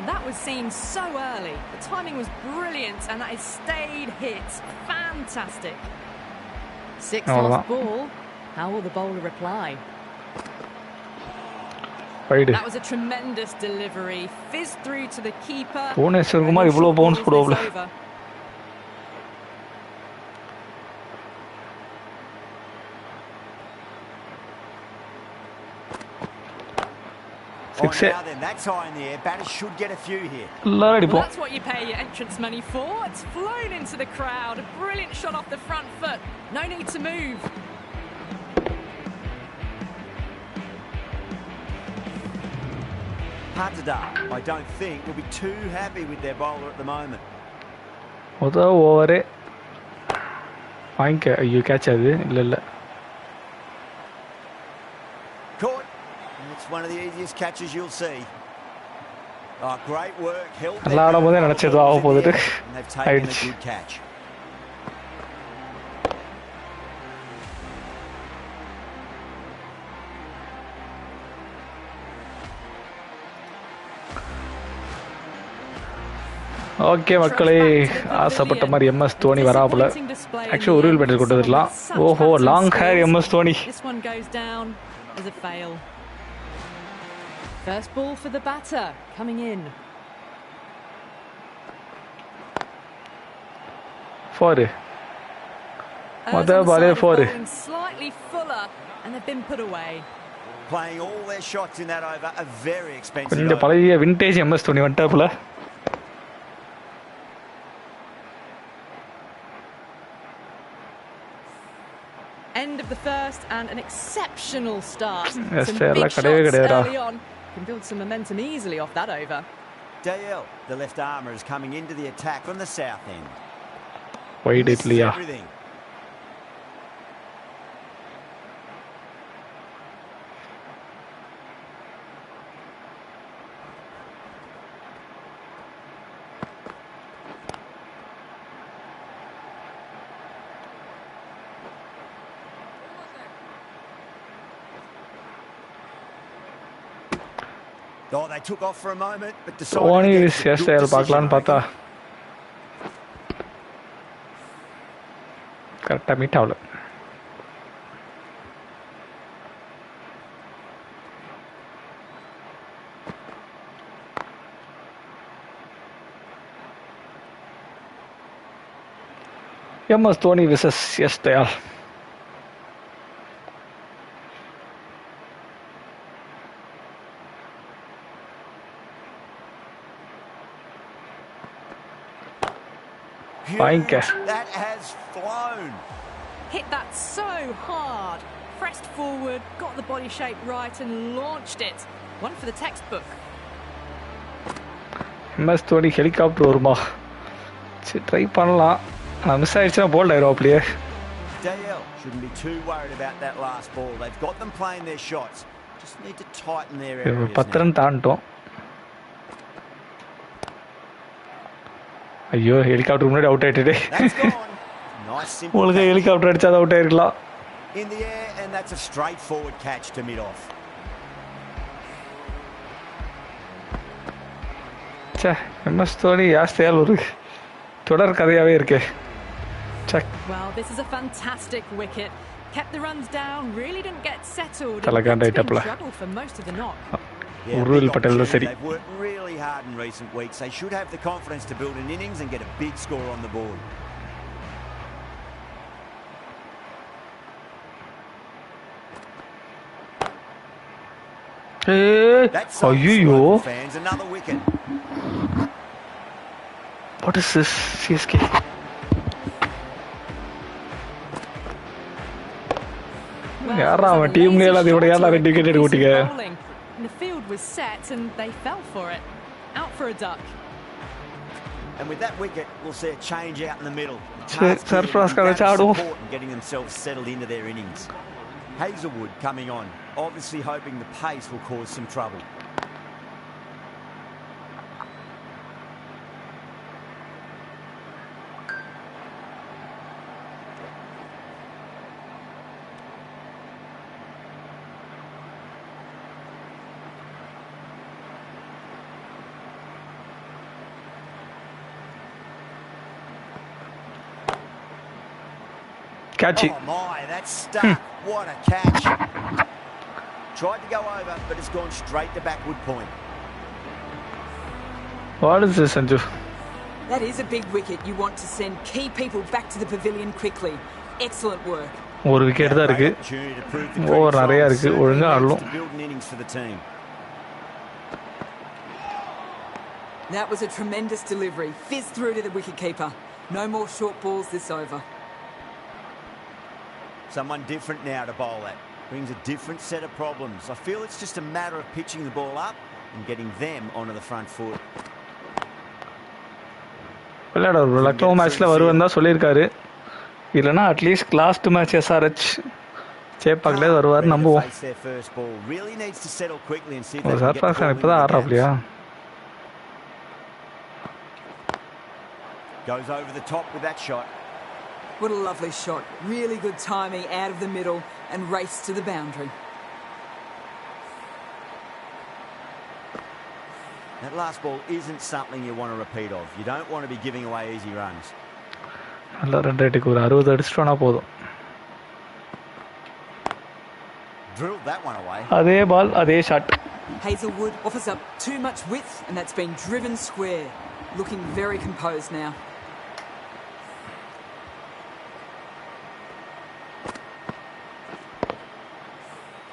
That was seen so early. The timing was brilliant and that is stayed hit. Fantastic. 6 lost ball. How will the bowler reply? That was a tremendous delivery. Fizzed through to the keeper. Oh, now then, that's high in the air. Batters should get a few here. Well, that's what you pay your entrance money for. It's flown into the crowd. A brilliant shot off the front foot. No need to move. Patada, I don't think, will be too happy with their bowler at the moment. Caught. It's one of the easiest catches you'll see. Oh, great work. Held their and they've taken a good catch. Okay மக்களே, ஆசைப்பட்ட மாதிரி MS Dhoni வராப்புல. Actually ஒரு will batter கொடுத்துடலாம். ஓஹோ, long hair MS Dhoni. First ball for the batter coming in. 4. Mother ball 4. Slightly fuller and they've been put away. Playing all their shots in that over, a very expensive. கொஞ்சம் பழைய vintage MS Dhoni வந்துட்டாப்புல. End of the first and an exceptional start. Yes, some big shots early on. Can build some momentum easily off that over. Dale, the left armour, is coming into the attack from the south end. Wide Italy. Oh, they took off for a moment, but decided பார்க்கலான்னு பார்த்தா கரெக்டா meet ஆகல. MS Dhoni versus S. Dayal. That has flown. Hit that so hard. Pressed forward, got the body shape right and launched it. One for the textbook. MS Dhoni helicopter வருமா? Try பண்ணலாம். நான் miss ஆயிடுச்சுனா bolt ஆயிரும் அப்படியே. Dale shouldn't be too worried about that last ball. They've got them playing their shots. Just need to tighten their areas. 10 run தாண்டோம். ஐயோ, helicopter முன்னாடி out ஆயிட்டே. உங்களுக்கு helicopter அடிச்சா out ஆயிருக்கலாம். In the air and that's a straightforward catch to mid off. ச்சே, MS Dhoni யாஸ்தேல் ஒரு தொடர் கதையாவே இருக்கே. Well, this is a fantastic wicket. Kept the runs down, really didn't get settled. Trouble for most of the knock. They've worked really hard in recent weeks. They should have the confidence to build an innings and get a big score on the board. That's fans, another wicket. What is this? CSK. யாரா அவன் டீம்ல எல்லாம் இவட யாரா ரெண்டு wicket எடுக்கீங்க? The field was set and they fell for it. Out for a duck. And with that wicket, we'll see a change out in the middle. Surprise ka chadu. Getting themselves settled into their innings. Hazelwood coming on, obviously hoping the pace will cause some trouble. Catch it. Oh my, that's stuck. What a catch. Tried to go over, but it's gone straight to backward point. What is this, Sanju? That is a big wicket. You want to send key people back to the pavilion quickly. Excellent work. ஒரு wicket தான் இருக்கு. Over நிறைய இருக்கு. ஒழுங்கா ஆடலாம். That was a tremendous delivery. Fizzed through to the wicketkeeper. No more short balls this over. Someone different now to bowl at. Brings a different set of problems. I feel it's just a matter of pitching the ball up and getting them onto the front foot. விளையாட ஒரு லக்னோ மேட்ச்ல வருவேன் தான் சொல்லியிருக்காரு. இல்லைன்னா at least last match SRH சேப்பாக்கிலே வருவார் நம்புவோம். சர்ஃப்ராஸ் கான் இப்பதான் ஆடுறாப்லையா? Goes over the top with that shot. What a lovely shot. Really good timing out of the middle and race to the boundary. That last ball isn't something you want to repeat of. You don't want to be giving away easy runs. நல்ல run ரேட்டுக்கு ஒரு 60 அடிச்சிட்டோனா போதும். Drilled that one away. அதே பால் அதே shot. Hazelwood offers up too much width and that's been driven square. Looking very composed now.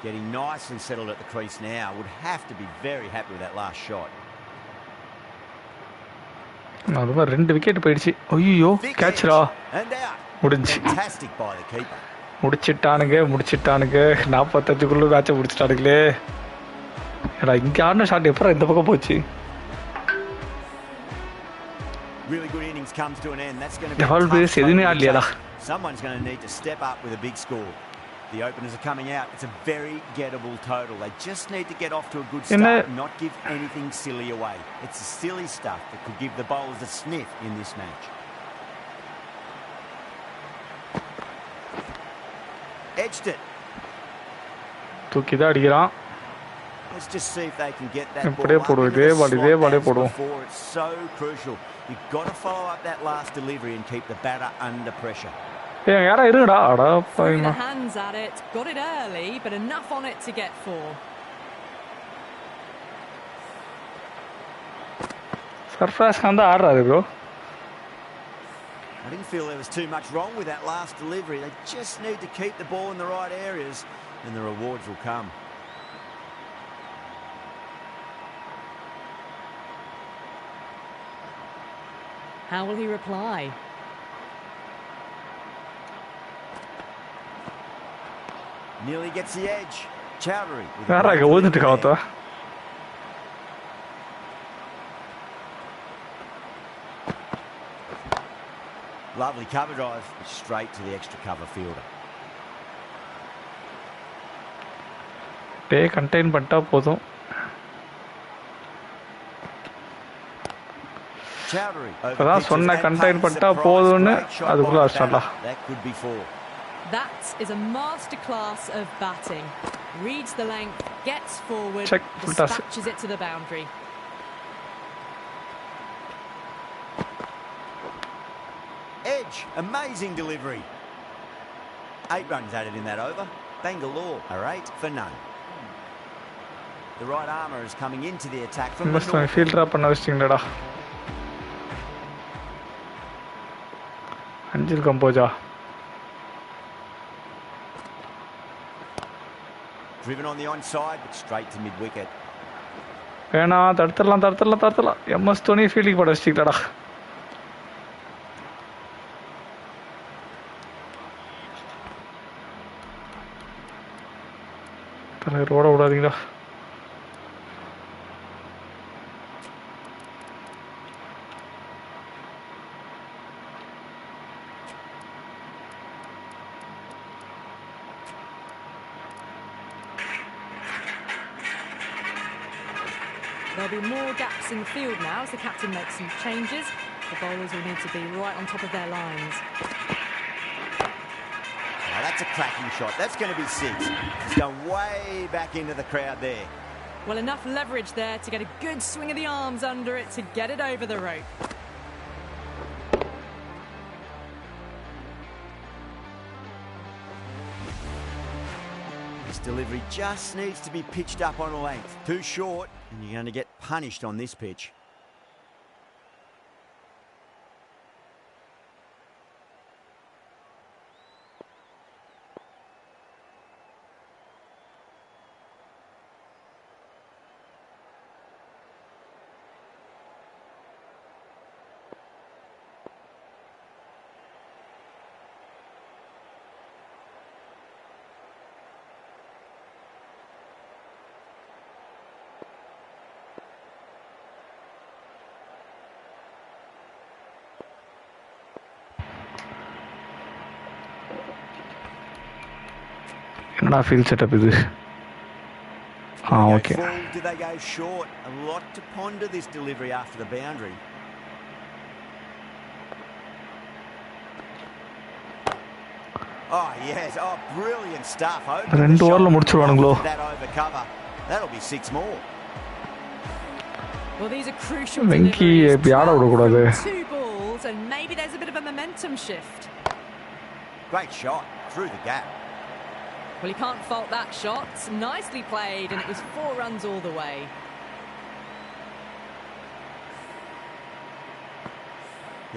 Getting nice and settled at the crease now. Would have to be very happy with that last shot. அதுவா ரெண்டு wicket போயிடுச்சு. ஐயோ கேட்ச்ரா. முடிஞ்சு. Fantastic by the keeper. முடிச்சிட்டானுங்க 45க்குள்ள மேட்சை முடிச்சிட்டானுங்களே. ஏடா இங்க ஆடின shot எப்பறம் இந்த பக்கம் போச்சு? Really good innings comes to an end. That's going to be always எதுமே ஆடலையடா. Someone's going to need to step up with a big score. The openers are coming out. It's a very gettable total. They just need to get off to a good start and not give anything silly away. It's the silly stuff that could give the bowlers a sniff in this match. Edged it. தூக்கி தான் அடிக்கிறான். Let's just see if they can get that இப்படியே போடு. இதே பாலே போடு. It's so crucial. You've got to follow up that last delivery and keep the batter under pressure. யாரா இருடா அடா பாய்மா. Hands at it. Got it early but enough on it to get 4. Sarfraz Khan தான் ஆடுறாரு bro. I didn't feel there was too much wrong with that last delivery. They just need to keep the ball in the right areas and the rewards will come. How will he reply? Nearly gets the edge. Chowdhury. யாராக ஓடிட்டு காவத்தா? Lovely cover drive straight to the extra cover fielder. Day contain பண்ணிட்டா போதும். அதான் சொன்ன contain பண்ணிட்டா போதும்னு அதுக்குள்ள அடிச்சான்டா. That could be 4. That is a masterclass of batting. Reads the length, gets forward, dispatches it to the boundary. Edge, amazing delivery. 8 runs added in that over. Bangalore are 8 for none. The right armour is coming into the attack from the north. ஃபீல்டரா பண்ண வச்சிட்டீங்கடா. அஞ்சில் Kamboja. Driven on the onside, but straight to mid-wicket. வேணா தடுத்துடலாம். MS Dhoni fielding போட வச்சிட்டீங்கடா. ரோட விடாதீங்கடா. There'll be more gaps in the field now as the captain makes some changes. The bowlers will need to be right on top of their lines. Now that's a cracking shot. That's going to be 6. He's gone way back into the crowd there. Well, enough leverage there to get a good swing of the arms under it to get it over the rope. delivery just needs to be pitched up on a length. Too short, and you're going to get punished on this pitch. என்னடா feel setup இது? Okay. Do they go short? A lot to ponder this delivery after the boundary. Oh yes, oh brilliant stuff. ரெண்டு ஓவர்ல முடிச்சிடுவானுங்களோ? That over cover. That'll be 6 more. Well, these are crucial Venky deliveries. இப்படி ஆட விடக்கூடாது. 2 balls and maybe there's a bit of a momentum shift. Great shot through the gap. Well, you can't fault that shot. Nicely played, and it was 4 runs all the way.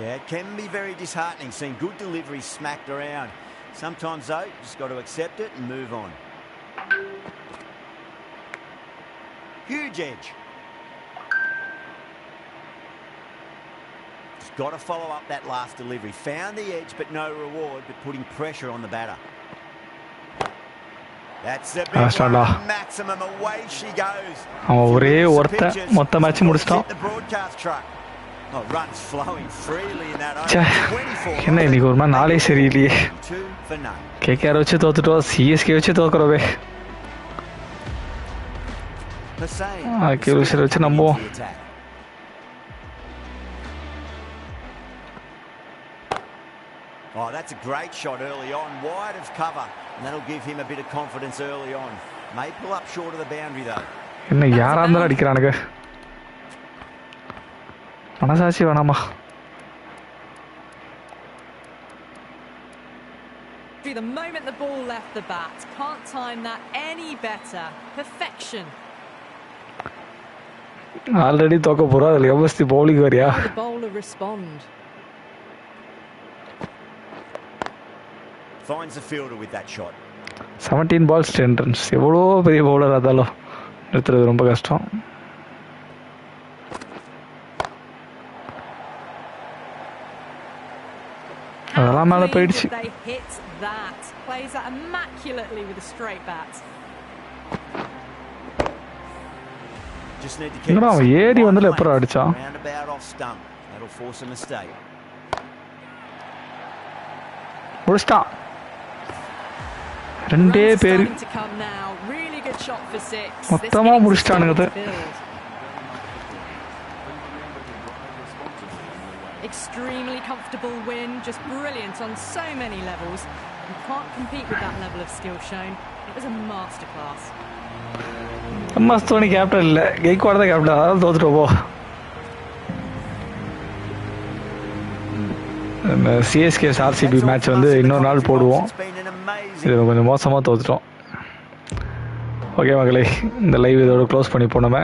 Yeah, it can be very disheartening seeing good deliveries smacked around. Sometimes, though, you just got to accept it and move on. Huge edge. Just got to follow up that last delivery. Found the edge, but no reward, but putting pressure on the batter. That's a big one. Maximum, away she goes. ஒரே ஒருத்த மொத்த match முடிச்சிட்டோம். The broadcast truck. Oh, runs flowing freely in that over. என்ன இன்னைக்கு ஒரு மாதிரி நாளே சரியில்லையே. KKR வச்சு தோத்துட்டோம், CSK வச்சு தோக்குறவே. அக்யூரேசி வச்சு நம்புவோம். Oh, that's a great shot early on, wide of cover, and that'll give him a bit of confidence early on. May pull up short of the boundary though. என்ன யாரா இருந்தாலும் அடிக்கிறானுங்க. மனசாட்சி வேணாமா? The moment the ball left the bat, can't time that any better. Perfection. Already தோக்க போறா, அதுல எவ்வளவு bowling வரியா? The bowler respond. Finds the fielder with that shot. 17 balls 10 runs. எவ்வளோ பெரிய பவுலர் அதாலும் நிறுத்துறது ரொம்ப கஷ்டம். அதெல்லாம் மேல போயிடுச்சு. They hit that. Plays that immaculately with a straight bat. Just need to keep. என்னடா அவன் ஏடி வந்து எப்பறம் அடிச்சான்? Roundabout off stump. That'll force a mistake. முடிச்சிட்டான். ரெண்டே பேர் மொத்தமா முடிச்சிட்டானுங்க. Extremely comfortable win, just brilliant on so many levels. You can't compete with that level of skill shown. It was a masterclass. மஸ்தோனி captain இல்ல, கெய்க்வாட் தான் கேப்டன், அதான் தோத்துட்டு போ. CSK RCB match வந்து இன்னொரு நாள் போடுவோம். இது கொஞ்சம் மோசமாக தோத்துட்டோம். ஓகே மகளே, இந்த லைவ் இதோட க்ளோஸ் பண்ணி போனோமே.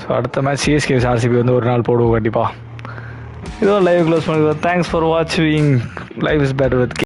ஸோ அடுத்த மேட்ச் CSK RCB வந்து ஒரு நாள் போடுவோம் கண்டிப்பாக. இதோ லைவ் க்ளோஸ் பண்ணிடுவோம். தேங்க்ஸ் ஃபார் வாட்சிங். Live is better with